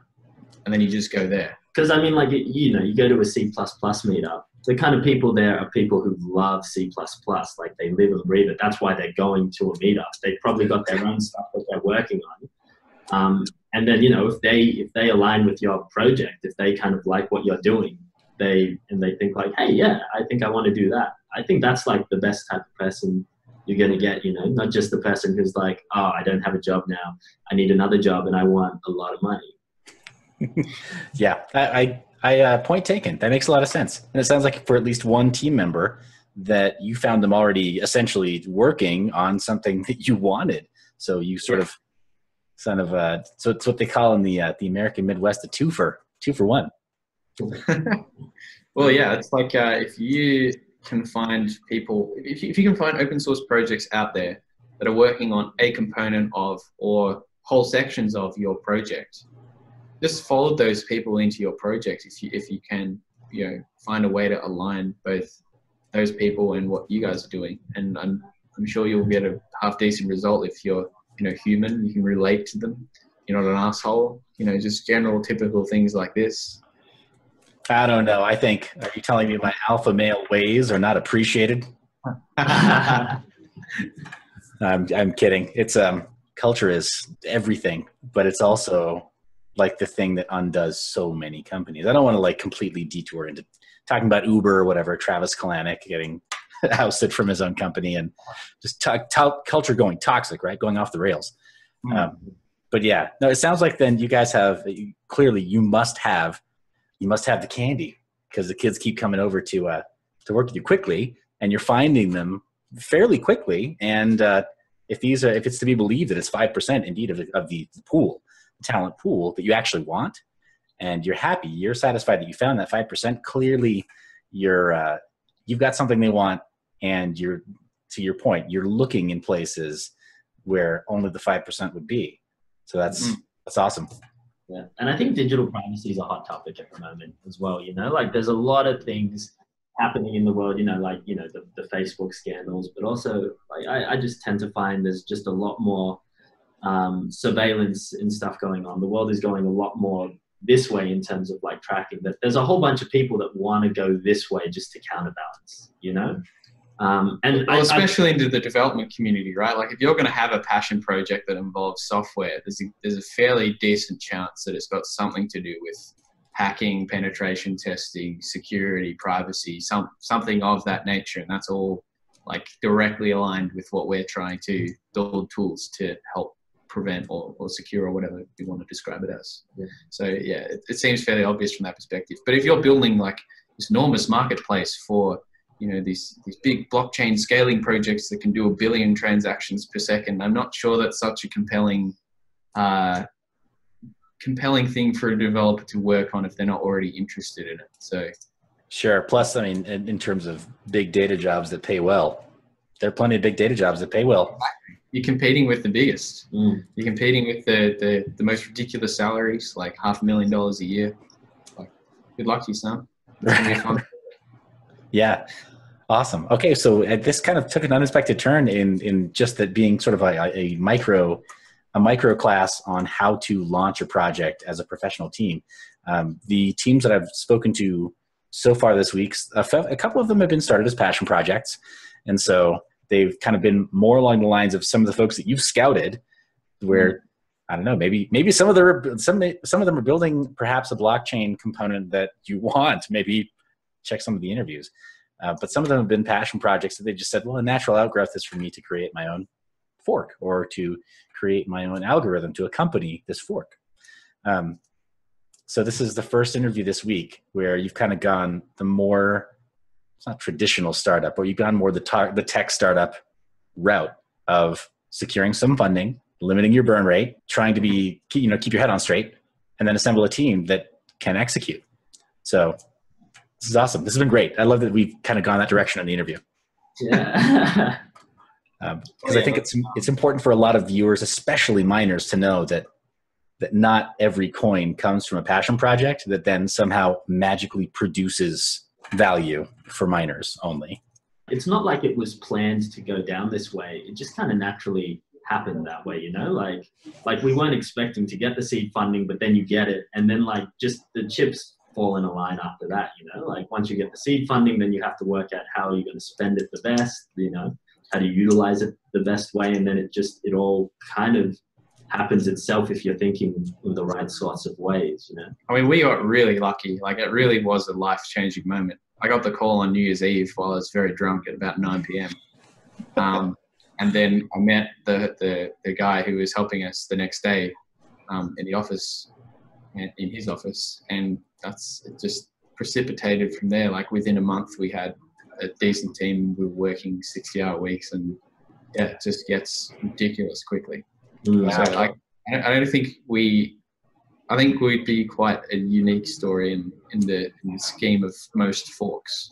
And then you just go there. Because I mean, like, you know, you go to a C++ meetup, the kind of people there are people who love C++, like they live and breathe it. That's why they're going to a meetup. They've probably got their own stuff that they're working on. And then, you know, if they align with your project, if they kind of like what you're doing, they think like, hey, yeah, I think I want to do that. I think that's like the best type of person you're going to get, you know, not just the person who's like, oh, I don't have a job now. I need another job and I want a lot of money. Yeah, I point taken. That makes a lot of sense. And it sounds like for at least one team member that you found them already essentially working on something that you wanted. So you sort of, so it's what they call in the American Midwest, a two for one. Well, yeah, it's like if you can find people, if you can find open source projects out there that are working on a component of or whole sections of your project, just follow those people into your project if you can, you know, find a way to align both those people and what you guys are doing. And I'm sure you'll get a half decent result if you're, you know, human, you can relate to them, you're not an asshole, you know, just general typical things like this. I don't know. I think, are you telling me my alpha male ways are not appreciated? I'm kidding. It's culture is everything, but it's also like the thing that undoes so many companies. I don't want to like completely detour into talking about Uber or whatever, Travis Kalanick getting ousted from his own company and just culture going toxic, right? Going off the rails. But yeah, no, it sounds like then you guys have, clearly you must have the candy because the kids keep coming over to work with you quickly and you're finding them fairly quickly. And if it's to be believed that it's 5% indeed of the pool, talent pool that you actually want, and you're happy, you're satisfied that you found that 5%, clearly you've got something they want, and to your point, you're looking in places where only the 5% would be. So that's awesome. Yeah. And I think digital privacy is a hot topic at the moment as well. Like there's a lot of things happening in the world, like, the Facebook scandals, but also like I just tend to find there's just a lot more surveillance and stuff going on. The world is going a lot more this way in terms of like tracking, that there's a whole bunch of people that want to go this way just to counterbalance, and especially into the development community, right? Like if you're going to have a passion project that involves software, there's a fairly decent chance that it's got something to do with hacking, penetration testing, security, privacy, something of that nature. And that's all like directly aligned with what we're trying to build tools to help prevent or secure or whatever you want to describe it as. Yeah. So yeah, it seems fairly obvious from that perspective. But if you're building like this enormous marketplace for, these big blockchain scaling projects that can do 1 billion transactions per second, I'm not sure that's such a compelling thing for a developer to work on if they're not already interested in it. So sure. Plus, I mean, in terms of big data jobs that pay well, there are plenty of big data jobs that pay well. You're competing with the biggest. You're competing with the most ridiculous salaries, like $500,000 a year. Like, good luck to you, son. It's gonna be fun. Yeah. Awesome. Okay. So this kind of took an unexpected turn in just that being sort of a micro class on how to launch a project as a professional team. The teams that I've spoken to so far this week, a couple of them have been started as passion projects. And so they've kind of been more along the lines of some of the folks that you've scouted, where I don't know, maybe some of them are building perhaps a blockchain component that you want. Maybe check some of the interviews, but some of them have been passion projects that they just said, well, a natural outgrowth is for me to create my own fork or to create my own algorithm to accompany this fork. So this is the first interview this week where you've kind of gone the more, it's not traditional startup, but you've gone more the tech startup route of securing some funding, limiting your burn rate, trying to keep your head on straight, and then assemble a team that can execute. So this is awesome. This has been great. I love that we've kind of gone that direction in the interview. Yeah. Because I think it's important for a lot of viewers, especially miners, to know that not every coin comes from a passion project that then somehow magically produces value for miners only. It's not like it was planned to go down this way. It just kind of naturally happened that way, like we weren't expecting to get the seed funding, but then you get it. And then like just the chips fall in a line after that, like once you get the seed funding, then you have to work out how you're going to spend it the best, how to utilize it the best way. And then it all kind of happens itself if you're thinking in the right sorts of ways, I mean, we got really lucky. Like it really was a life-changing moment. I got the call on New Year's Eve while I was very drunk at about 9 p.m. And then I met the guy who was helping us the next day in the office, in his office. And it just precipitated from there. Like within a month, we had a decent team. We were working 60-hour weeks, and yeah, it just gets ridiculous quickly. Wow. So like, I think we'd be quite a unique story in the scheme of most forks,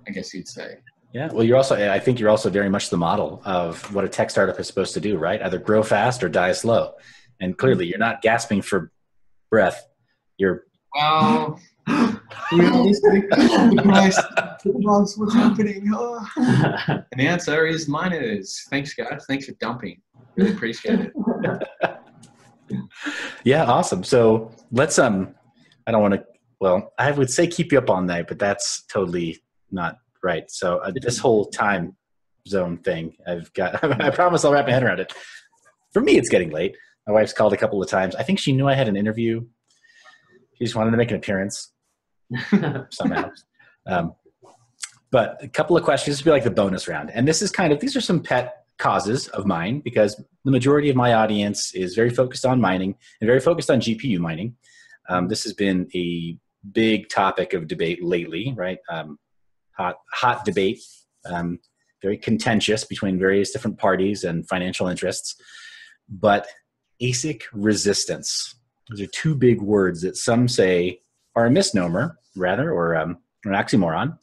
I guess you'd say. Yeah. Well, I think you're also very much the model of what a tech startup is supposed to do, right? Either grow fast or die slow. And clearly you're not gasping for breath. Well, realistic. Christ, what's happening? Oh. And the answer is miners. Thanks, guys. Thanks for dumping. Really appreciate it. Yeah, awesome. So let's I would say keep you up all night, but that's totally not right. So this whole time zone thing, I promise I'll wrap my head around it. For me, it's getting late. My wife's called a couple of times. I think she knew I had an interview. She just wanted to make an appearance somehow. But a couple of questions to be like the bonus round. And these are some pet causes of mine, because the majority of my audience is very focused on mining and very focused on GPU mining. This has been a big topic of debate lately, right? Hot debate, very contentious between various different parties and financial interests. But ASIC resistance, those are two big words that some say are a misnomer, rather, or an oxymoron.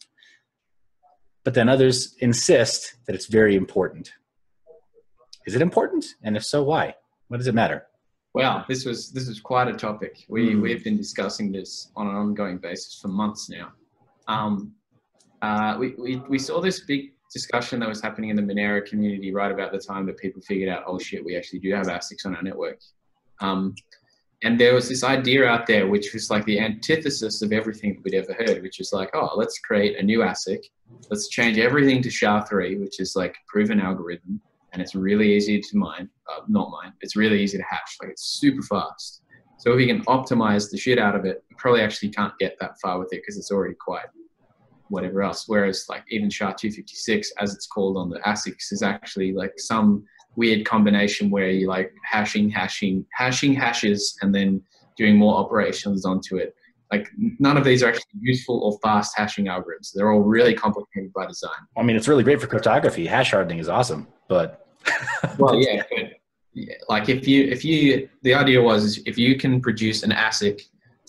But then others insist that it's very important. Is it important? And if so, why? What does it matter? Wow, this was quite a topic. We've been discussing this on an ongoing basis for months now. We saw this big discussion that was happening in the Monero community right about the time that people figured out, oh shit, we actually do have ASICs on our network. And there was this idea out there, which was like the antithesis of everything we'd ever heard, which is like, oh, let's create a new ASIC. Let's change everything to SHA-3, which is like a proven algorithm. And it's really easy to mine, not mine, it's really easy to hash. Like it's super fast. So if we can optimize the shit out of it, we probably actually can't get that far with it because it's already quite whatever else. Whereas like even SHA-256, as it's called on the ASICs, is actually like some weird combination where you like hashing hashes and then doing more operations onto it. Like none of these are actually useful or fast hashing algorithms. They're all really complicated by design. I mean, it's really great for cryptography. Hash hardening is awesome, but well, yeah, but yeah, like if you, the idea was if you can produce an ASIC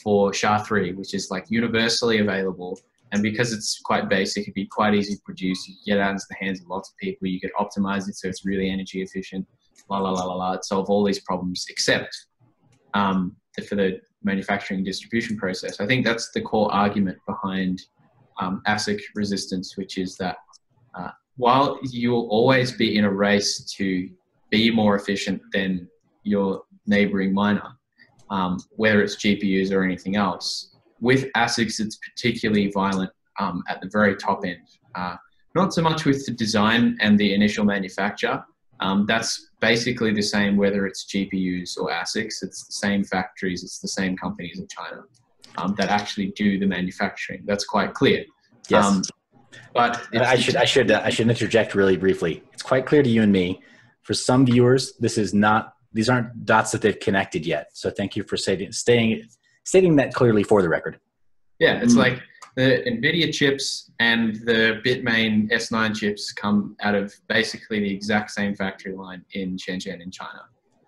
for SHA-3, which is like universally available, and because it's quite basic, it'd be quite easy to produce. You get it out into the hands of lots of people. You could optimize it so it's really energy efficient. It'd solve all these problems except for the manufacturing distribution process. I think that's the core argument behind ASIC resistance, which is that while you will always be in a race to be more efficient than your neighboring miner, whether it's GPUs or anything else, with ASICs, it's particularly violent at the very top end. Not so much with the design and the initial manufacture. That's basically the same whether it's GPUs or ASICs. It's the same factories, it's the same companies in China that actually do the manufacturing. That's quite clear. yes. But I should interject really briefly. It's quite clear to you and me. For some viewers, these aren't dots that they've connected yet. So thank you for stating that clearly for the record. Yeah, it's like the NVIDIA chips and the Bitmain S9 chips come out of basically the exact same factory line in Shenzhen in China.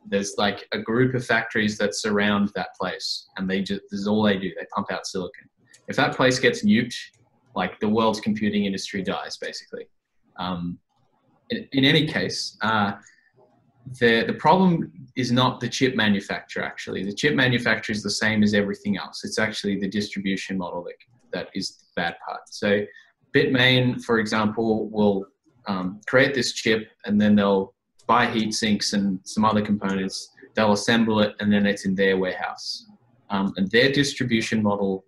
There's like a group of factories that surround that place, and this is all they do. They pump out silicon. If that place gets nuked, like the world's computing industry dies, basically. In any case, the problem is not the chip manufacturer, actually. The chip manufacturer is the same as everything else. It's actually the distribution model that is the bad part. So Bitmain, for example, will create this chip, and then they'll buy heat sinks and some other components. They'll assemble it, and then it's in their warehouse. And their distribution model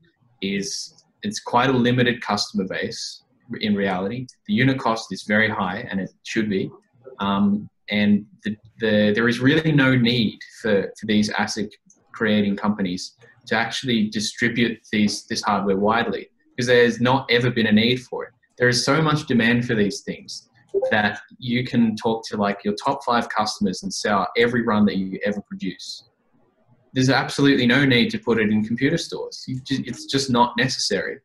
it's quite a limited customer base in reality. The unit cost is very high, and it should be. And there is really no need for these ASIC creating companies to actually distribute this hardware widely, because there's not ever been a need for it. There is so much demand for these things that you can talk to like your top 5 customers and sell every run that you ever produce. There's absolutely no need to put it in computer stores. It's just not necessary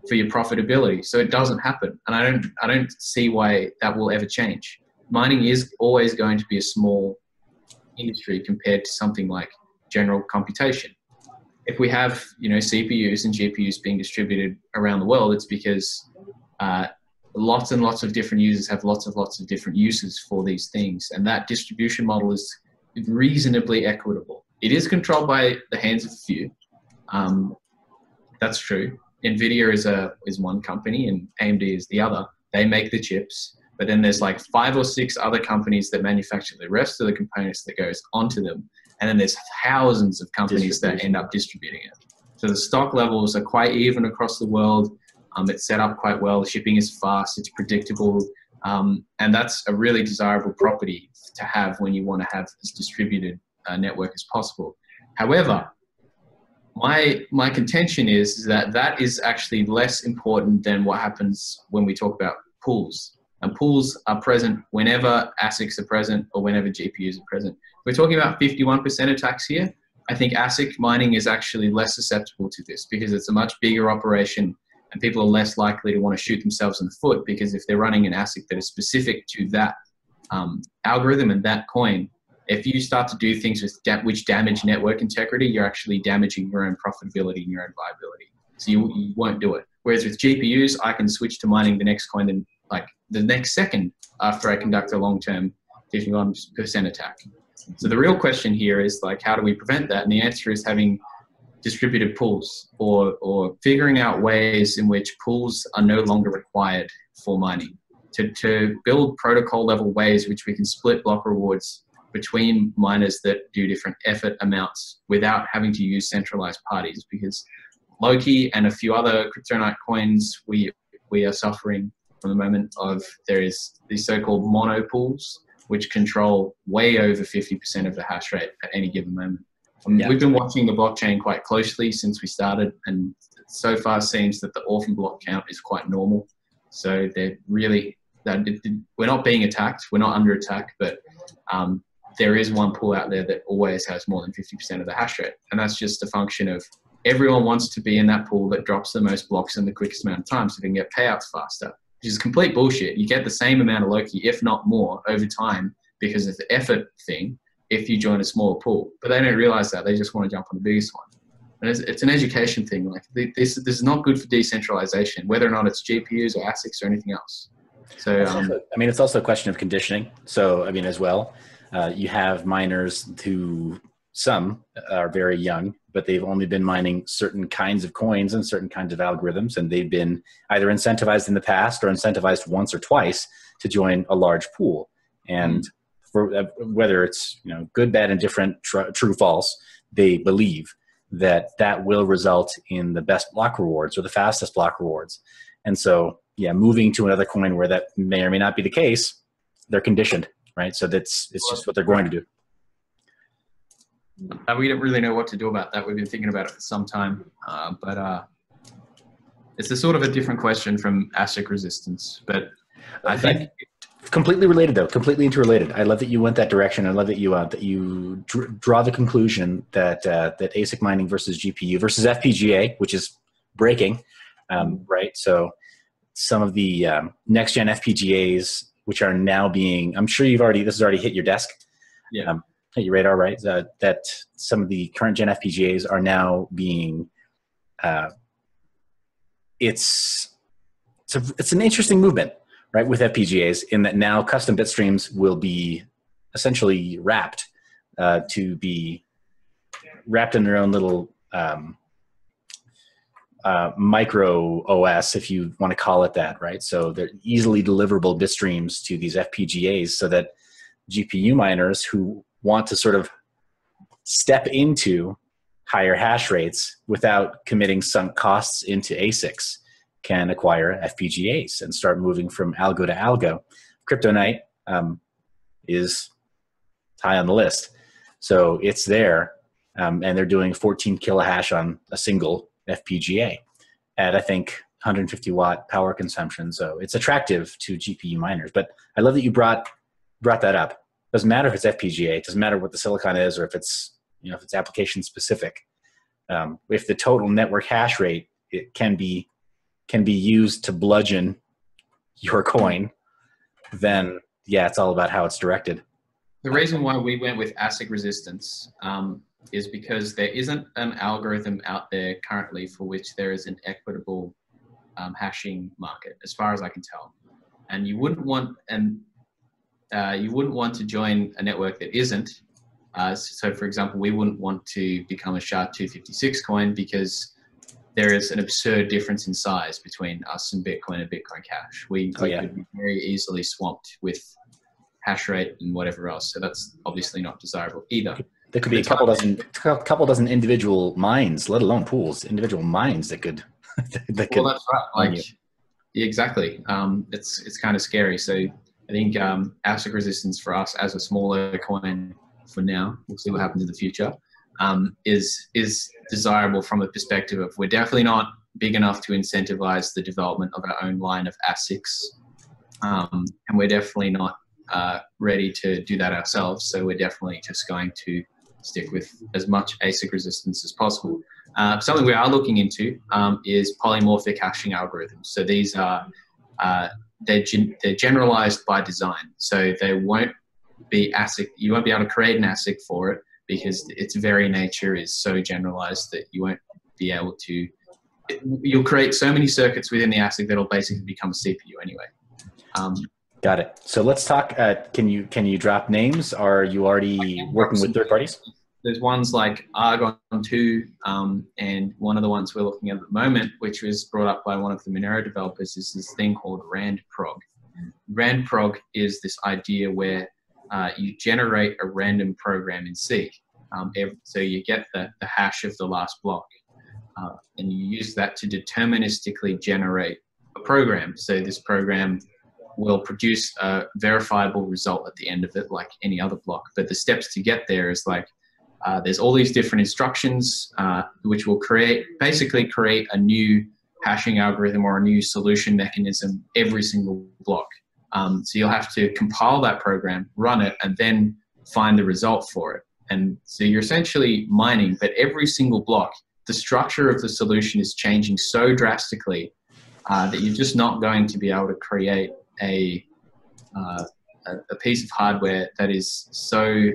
for your profitability. So it doesn't happen. And I don't see why that will ever change. Mining is always going to be a small industry compared to something like general computation. If we have, CPUs and GPUs being distributed around the world, it's because lots and lots of different users have lots of different uses for these things. And that distribution model is reasonably equitable. It is controlled by the hands of a few. That's true. NVIDIA is one company and AMD is the other. They make the chips. But then there's like 5 or 6 other companies that manufacture the rest of the components that goes onto them. And then there's thousands of companies that end up distributing it. So the stock levels are quite even across the world. It's set up quite well. Shipping is fast. It's predictable. And that's a really desirable property to have when you want to have as distributed network as possible. However, my contention is that is actually less important than what happens when we talk about pools. And pools are present whenever ASICs are present or whenever GPUs are present. We're talking about 51% attacks here. I think ASIC mining is actually less susceptible to this because it's a much bigger operation and people are less likely to want to shoot themselves in the foot, because if they're running an ASIC that is specific to that algorithm and that coin, if you start to do things which damage network integrity, you're actually damaging your own profitability and your own viability. So you won't do it. Whereas with GPUs, I can switch to mining the next coin like the next second after I conduct a long-term 51% attack. So the real question here is like, how do we prevent that? And the answer is having distributed pools, or figuring out ways in which pools are no longer required for mining. To build protocol level ways which we can split block rewards between miners that do different effort amounts without having to use centralized parties. Because LOKI and a few other Kryptonite coins, we are suffering from the moment of there is these so-called mono pools, which control way over 50% of the hash rate at any given moment. We've been watching the blockchain quite closely since we started, and so far seems that the orphan block count is quite normal. So they're really, we're not being attacked, we're not under attack, but there is one pool out there that always has more than 50% of the hash rate. And that's just a function of everyone wants to be in that pool that drops the most blocks in the quickest amount of time so they can get payouts faster, which is complete bullshit. You get the same amount of LOKI, if not more, over time because of the effort thing if you join a smaller pool. But they don't realize that. They just want to jump on the biggest one. And it's an education thing. Like this is not good for decentralization, whether or not it's GPUs or ASICs or anything else. So, it's also a question of conditioning. So, as well, you have miners who, some are very young, but they've only been mining certain kinds of coins and certain kinds of algorithms, and they've been either incentivized in the past or incentivized once or twice to join a large pool. And for whether it's good, bad, and different, true, false, they believe that will result in the best block rewards or the fastest block rewards. And so, moving to another coin where that may or may not be the case, they're conditioned, right? So it's just what they're going to do. We don't really know what to do about that. We've been thinking about it for some time, but it's a sort of a different question from ASIC resistance. But I think completely related, though, completely interrelated. I love that you went that direction. I love that you draw the conclusion that ASIC mining versus GPU versus FPGA, which is breaking, right? So some of the next gen FPGAs, which are now being, I'm sure this has already hit your desk. Yeah. Hit your radar, right? That some of the current gen FPGAs are now being, it's an interesting movement, right, with FPGAs, in that now custom bit streams will be essentially wrapped to be wrapped in their own little micro OS, if you want to call it that, right? So they're easily deliverable bit streams to these FPGAs so that GPU miners who want to sort of step into higher hash rates without committing sunk costs into ASICs can acquire FPGAs and start moving from algo to algo. Kryptonite is high on the list. So it's there, and they're doing 14 kilohash on a single FPGA at, I think, 150 watt power consumption. So it's attractive to GPU miners. But I love that you brought that up. Doesn't matter if it's FPGA. It doesn't matter what the silicon is, or if it's application specific. If the total network hash rate it can be used to bludgeon your coin, then it's all about how it's directed. The reason why we went with ASIC resistance is because there isn't an algorithm out there currently for which there is an equitable hashing market, as far as I can tell. And you wouldn't want to join a network that isn't. So, for example, we wouldn't want to become a SHA-256 coin because there is an absurd difference in size between us and Bitcoin Cash. We could be very easily swamped with hash rate and whatever else. So that's obviously not desirable either. There could be a couple dozen individual mines, let alone pools, individual mines that could. Well, that's right. Exactly. It's kind of scary. So I think ASIC resistance for us as a smaller coin for now, we'll see what happens in the future, is desirable from a perspective of we're definitely not big enough to incentivize the development of our own line of ASICs, and we're definitely not ready to do that ourselves. So we're definitely just going to stick with as much ASIC resistance as possible. Something we are looking into is polymorphic hashing algorithms. So these are they're generalized by design. So they won't be ASIC. You won't be able to create an ASIC for it because its very nature is so generalized that you won't be able to. You'll create so many circuits within the ASIC that'll basically become a CPU anyway. Got it. So let's talk. Can you drop names? Are you already working with third parties? There's ones like Argon 2, and one of the ones we're looking at the moment, which was brought up by one of the Monero developers, is this thing called rand prog. Rand prog is this idea where you generate a random program in C. So you get the hash of the last block, and you use that to deterministically generate a program. So this program will produce a verifiable result at the end of it, like any other block. But the steps to get there is like, there's all these different instructions, which will basically create a new hashing algorithm or a new solution mechanism every single block. So you'll have to compile that program, run it, and then find the result for it. And so you're essentially mining, but every single block, the structure of the solution is changing so drastically that you're just not going to be able to create a piece of hardware that is so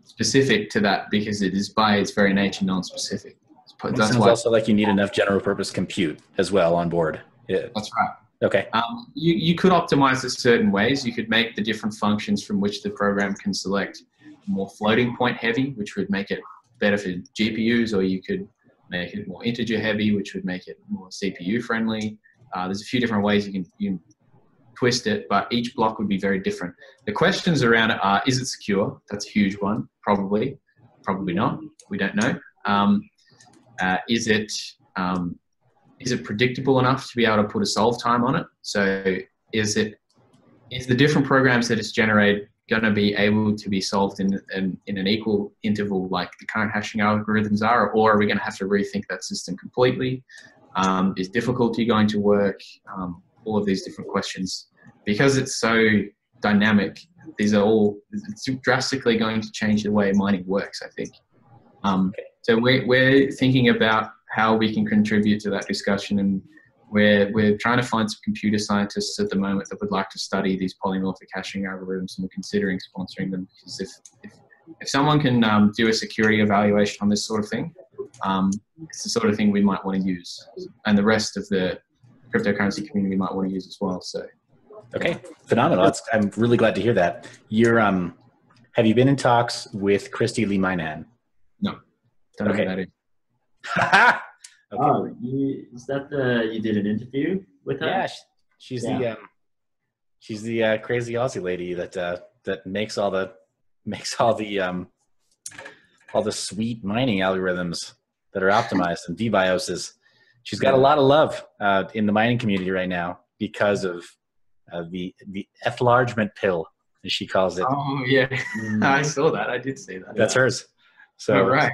specific to that, because it is by its very nature non-specific. It sounds also like you need enough general purpose compute as well on board. Yeah. That's right. Okay. You could optimize it certain ways. You could make the different functions from which the program can select more floating point heavy, which would make it better for GPUs, or you could make it more integer heavy, which would make it more CPU friendly. There's a few different ways you can twist it, but each block would be very different. The questions around it are, is it secure? That's a huge one. Probably not. We don't know. Is it predictable enough to be able to put a solve time on it? So is the different programs that it's generated going to be able to be solved in an equal interval like the current hashing algorithms are, or are we going to have to rethink that system completely? Is difficulty going to work? All of these different questions. Because it's so dynamic, it's drastically going to change the way mining works, I think. So we're thinking about how we can contribute to that discussion, and we're trying to find some computer scientists at the moment that would like to study these polymorphic hashing algorithms, and we're considering sponsoring them, because if someone can do a security evaluation on this sort of thing, it's the sort of thing we might want to use, and the rest of the cryptocurrency community might want to use as well. So, okay, phenomenal. I'm really glad to hear that. Have you been in talks with Christy Lee Minan? No, don't know who that is. Okay. Oh, is that you did an interview with her? Yeah, she's the crazy Aussie lady that makes all the sweet mining algorithms that are optimized and DBIOSes. She's got a lot of love in the mining community right now because of the enlargement pill, as she calls it. Oh yeah, I saw that. I did see that. That's hers. So right.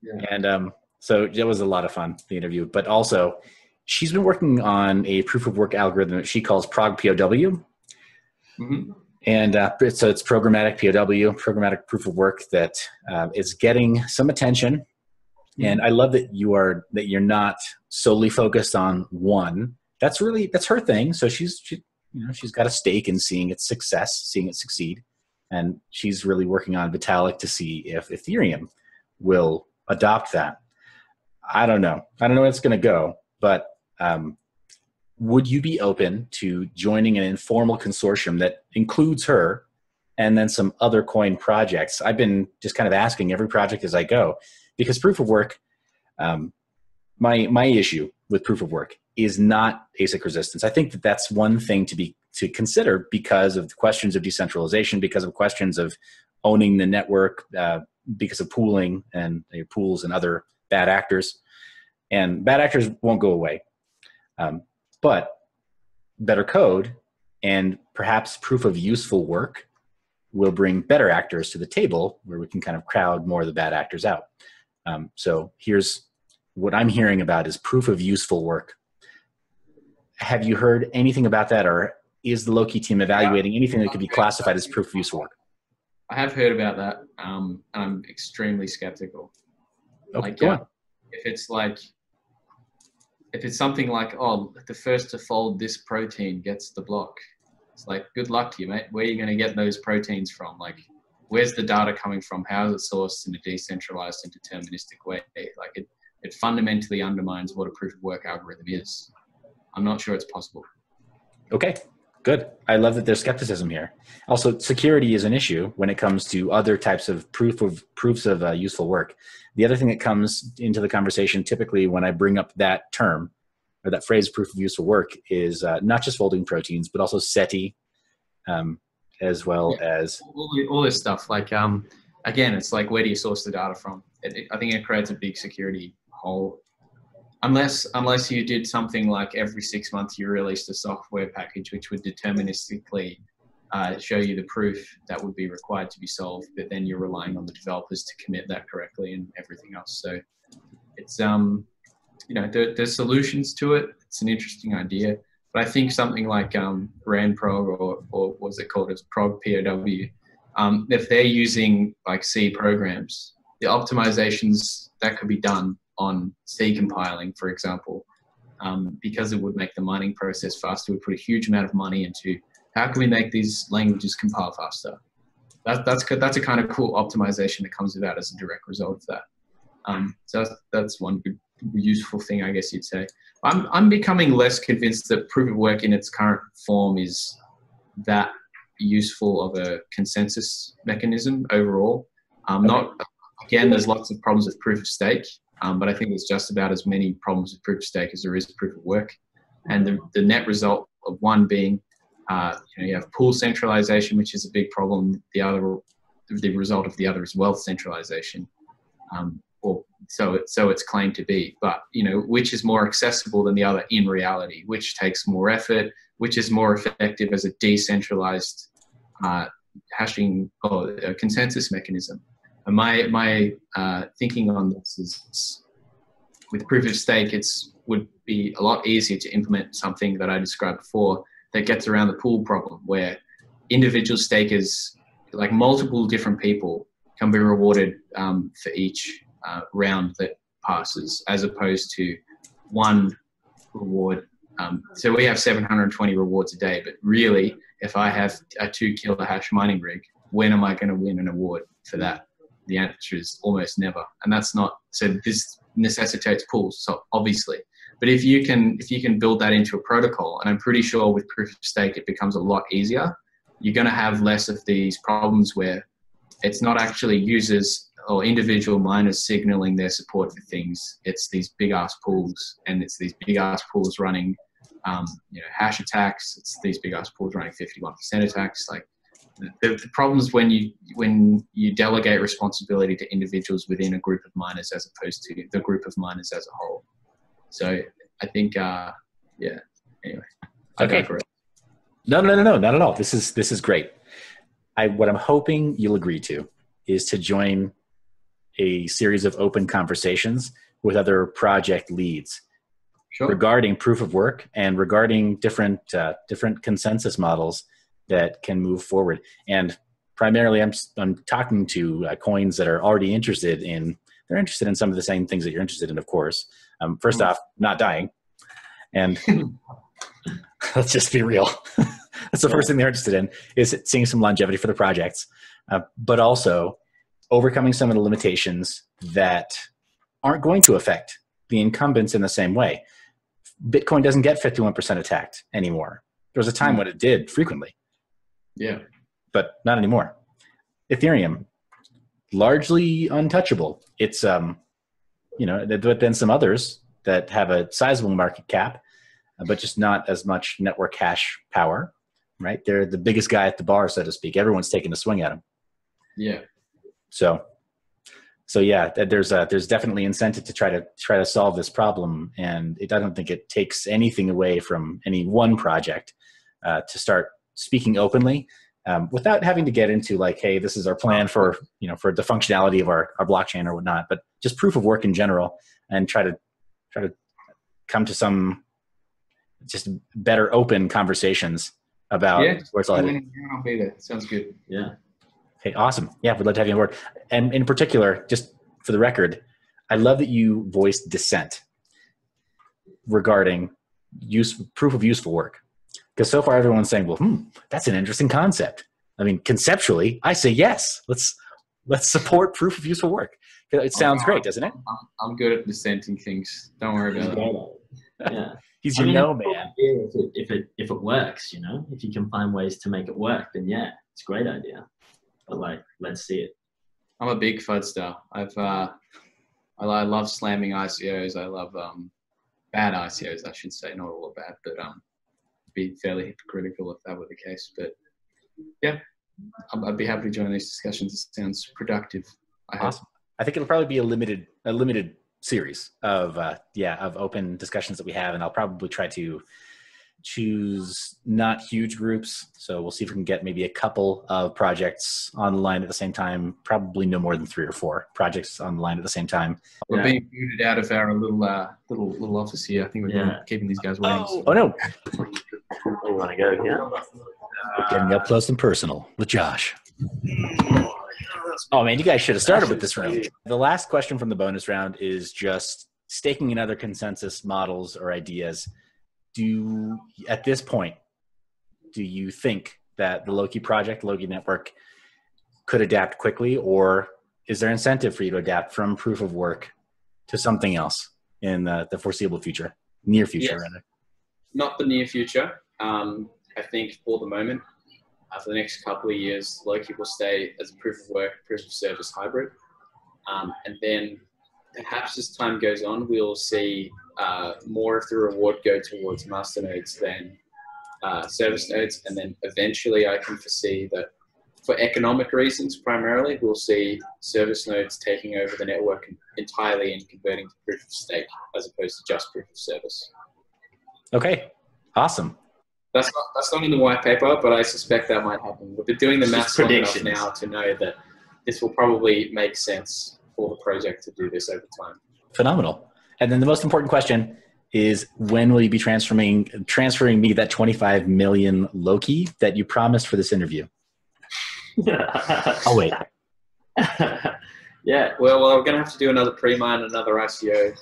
Yeah. And so it was a lot of fun, the interview. But also, she's been working on a proof of work algorithm that she calls Prog POW. Mm-hmm. And so it's programmatic POW, programmatic proof of work that is getting some attention. Mm-hmm. And I love that you're not solely focused on one. That's her thing. So she's got a stake in seeing its success, seeing it succeed. And she's really working on Vitalik to see if Ethereum will adopt that. I don't know where it's going to go, but would you be open to joining an informal consortium that includes her and then some other coin projects? I've been just kind of asking every project as I go, because proof of work, my issue with proof of work is not ASIC resistance. I think that that's one thing to consider because of the questions of decentralization, because of questions of owning the network, because of pooling and pools and other bad actors. And bad actors won't go away. But better code and perhaps proof of useful work will bring better actors to the table where we can kind of crowd more of the bad actors out. So here's what I'm hearing about is proof of useful work. Have you heard anything about that, or is the LOKI team evaluating anything that could be classified as proof of useful work? I have heard about that. I'm extremely skeptical. Okay, if it's something like, oh, the first to fold this protein gets the block, it's like, good luck to you, mate. Where are you going to get those proteins from? Like, where's the data coming from? How is it sourced in a decentralized and deterministic way? Like, it fundamentally undermines what a proof of work algorithm is. I'm not sure it's possible. Okay, good. I love that there's skepticism here. Also, security is an issue when it comes to other types of proofs of useful work. The other thing that comes into the conversation typically when I bring up that term or that phrase, proof of useful work, is not just folding proteins, but also SETI, as well as all this stuff. Like, again, it's like, where do you source the data from? I think it creates a big security hole. Unless you did something like every 6 months you released a software package which would deterministically show you the proof that would be required to be solved, but then you're relying on the developers to commit that correctly and everything else. So it's there's solutions to it. It's an interesting idea, but I think something like RAND Prog or what's it called, as Prog POW, if they're using like C programs, the optimizations that could be done on C compiling, for example, because it would make the mining process faster. We put a huge amount of money into how can we make these languages compile faster. That's a kind of cool optimization that comes about as a direct result of that. So that's one good useful thing, I guess you'd say. I'm becoming less convinced that proof of work in its current form is that useful of a consensus mechanism overall. Again, there's lots of problems with proof of stake. But I think there's just about as many problems with proof of stake as there is proof of work. And the net result of one being, you have pool centralization, which is a big problem. The result of the other is wealth centralization, or so it's claimed to be. But which is more accessible than the other in reality? Which takes more effort? Which is more effective as a decentralized hashing or a consensus mechanism? And my thinking on this is, with proof of stake, would be a lot easier to implement something that I described before that gets around the pool problem, where individual stakers, like multiple different people, can be rewarded for each round that passes, as opposed to one reward. So we have 720 rewards a day, but really, if I have a 2 kilohash mining rig, when am I going to win an award for that? The answer is almost never, and that's not. So this necessitates pools, so obviously. But if you can build that into a protocol, and I'm pretty sure with proof of stake it becomes a lot easier, you're going to have less of these problems where it's not actually users or individual miners signaling their support for things. It's these big ass pools, and it's these big ass pools running, hash attacks. It's these big ass pools running 51% attacks. Like the problems when you delegate responsibility to individuals within a group of miners as opposed to the group of miners as a whole. So I think, anyway. Okay. No, not at all. This is great. What I'm hoping you'll agree to is to join a series of open conversations with other project leads regarding proof of work and regarding different consensus models that can move forward. And primarily, I'm talking to coins that are already interested in some of the same things that you're interested in, of course. First off, not dying. And let's just be real. That's the first thing they're interested in, is seeing some longevity for the projects, but also overcoming some of the limitations that aren't going to affect the incumbents in the same way. Bitcoin doesn't get 51% attacked anymore. There was a time when it did frequently. Yeah. But not anymore. Ethereum, largely untouchable. It's, but then some others that have a sizable market cap, but just not as much network hash power, right? They're the biggest guy at the bar, so to speak. Everyone's taking a swing at them. Yeah. So yeah, there's definitely incentive to try to solve this problem, and I don't think it takes anything away from any one project to start speaking openly without having to get into like, hey, this is our plan for the functionality of our blockchain or whatnot, but just proof of work in general, and try to come to some just better open conversations about where it's all headed. I'll be there. Sounds good. Yeah. Okay, awesome. Yeah, we'd love to have you on board. And in particular, just for the record, I love that you voiced dissent regarding proof of useful work. Because so far everyone's saying, well, that's an interesting concept. I mean, conceptually, I say yes. Let's support proof of useful work. It sounds great, doesn't it? I'm good at dissenting things. Don't worry about it. Yeah. He's your no man. If it works, if you can find ways to make it work, then yeah, it's a great idea. But like, let's see it. I'm a big FUDster. I love slamming ICOs. I love bad ICOs, I should say. Not all bad, but be fairly hypocritical if that were the case. But yeah, I'd be happy to join these discussions. It sounds productive. Awesome. I think it'll probably be a limited series of open discussions that we have, and I'll probably try to choose not huge groups. So we'll see if we can get maybe a couple of projects on the line at the same time. Probably no more than 3 or 4 projects on the line at the same time. We're being booted out of our little office here. I think we're keeping these guys waiting. Oh no! You want to go? Yeah. Getting up close and personal with Josh. Oh man, you guys should have started with this round. The last question from the bonus round is just staking in other consensus models or ideas. At this point, do you think that the LOKI project, LOKI network, could adapt quickly, or is there incentive for you to adapt from proof of work to something else in the foreseeable future, near future rather? Not the near future. I think for the moment, for the next couple of years, LOKI will stay as a proof of work, proof of service hybrid. And then perhaps as time goes on, we'll see more of the reward go towards master nodes than service nodes. And then eventually I can foresee that for economic reasons, primarily, we'll see service nodes taking over the network entirely and converting to proof of stake as opposed to just proof of service. Okay, awesome. That's not in the white paper, but I suspect that might happen. We've been doing the maths long enough now to know that this will probably make sense for the project to do this over time. Phenomenal. And then the most important question is, when will you be transferring me that 25 million LOKI that you promised for this interview? I'll wait. Yeah. Well, we're going to have to do another pre-mine, another ICO.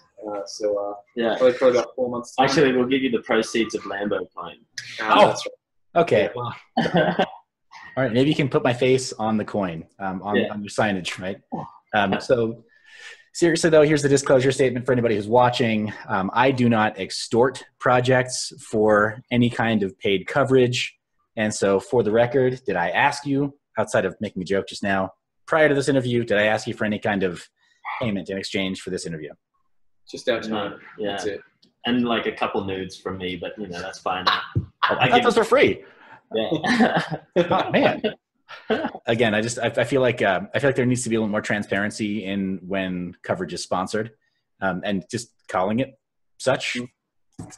Probably about 4 months time. Actually, we'll give you the proceeds of lambo coin. That's right. Okay. Well, all right. Maybe you can put my face on the coin on your signage, right? So seriously though, here's the disclosure statement for anybody who's watching. I do not extort projects for any kind of paid coverage. And so for the record, did I ask you, outside of making a joke just now, prior to this interview, did I ask you for any kind of payment in exchange for this interview? Just out of time. Yeah. That's it. And like a couple nudes from me, but that's fine. I thought those were free. Yeah. Oh, man. Again, I feel like there needs to be a little more transparency in when coverage is sponsored, and just calling it such.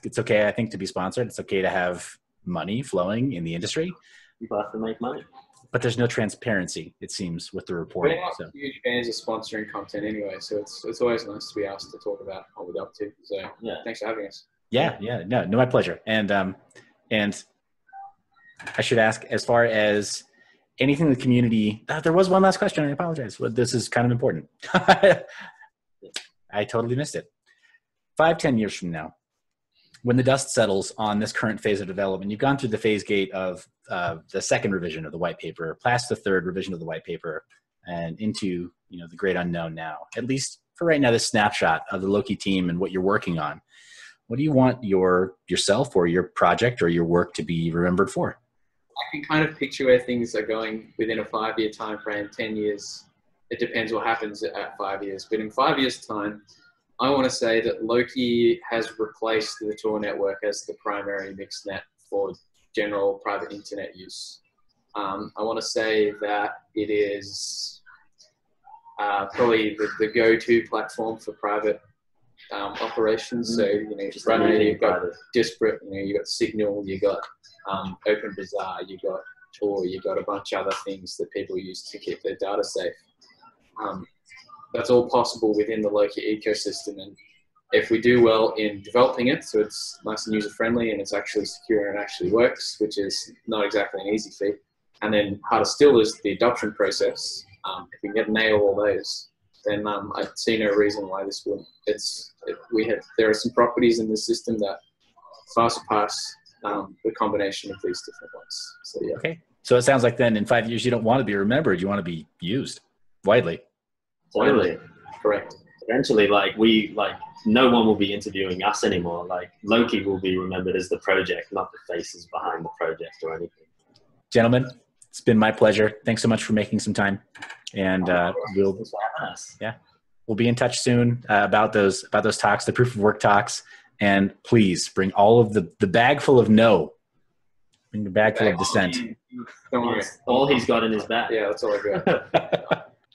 It's okay, I think, to be sponsored. It's okay to have money flowing in the industry. People have to make money. But there's no transparency, it seems, with the reporting. We're not huge fans of sponsoring content anyway, so it's always nice to be asked to talk about what we're up to. So thanks for having us. Yeah, no, my pleasure. And I should ask, as far as anything in the community, there was one last question. I apologize. But this is kind of important. I totally missed it. 5-10 years from now, when the dust settles on this current phase of development, you've gone through the phase gate of the second revision of the white paper, past the third revision of the white paper, and into the great unknown now. At least for right now, this snapshot of the LOKI team and what you're working on. What do you want yourself or your project or your work to be remembered for? I can kind of picture where things are going within a 5-year time frame, 10 years. It depends what happens at 5 years. But in 5 years' time, I want to say that LOKI has replaced the Tor network as the primary mixnet for general private internet use. I want to say that it is probably the go-to platform for private operations. So, right now you've got disparate, you've got Signal, you've got OpenBazaar, you've got Tor, you've got a bunch of other things that people use to keep their data safe. That's all possible within the LOKI ecosystem. And if we do well in developing it, so it's nice and user-friendly and it's actually secure and it actually works, which is not exactly an easy feat. And then harder still is the adoption process. If we can nail all those, then I see no reason why this wouldn't. There are some properties in the system that far surpass the combination of these different ones. So yeah. Okay. So it sounds like then in 5 years, you don't want to be remembered. You want to be used widely. Totally. Correct. eventually, no one will be interviewing us anymore. Like Loki will be remembered as the project, not the faces behind the project or anything. Gentlemen, it's been my pleasure. Thanks so much for making some time. And we'll be in touch soon about those talks, the proof of work talks. And please bring all of the bag full of no. Bring the bag full of dissent. Don't worry. All he's got in his bag. Yeah, that's all I got.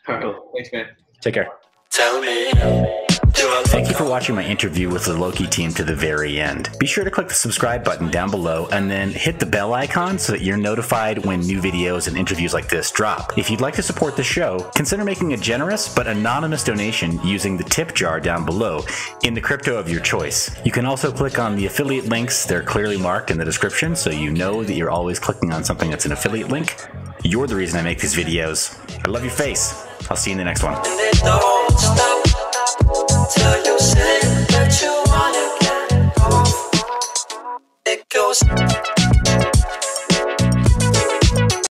All right. Thanks, man. Take care. Tell me. Thank you for watching my interview with the Loki team to the very end. Be sure to click the subscribe button down below and then hit the bell icon so that you're notified when new videos and interviews like this drop. If you'd like to support the show, consider making a generous but anonymous donation using the tip jar down below in the crypto of your choice. You can also click on the affiliate links. They're clearly marked in the description so you know that you're always clicking on something that's an affiliate link. You're the reason I make these videos. I love your face. I'll see you in the next one.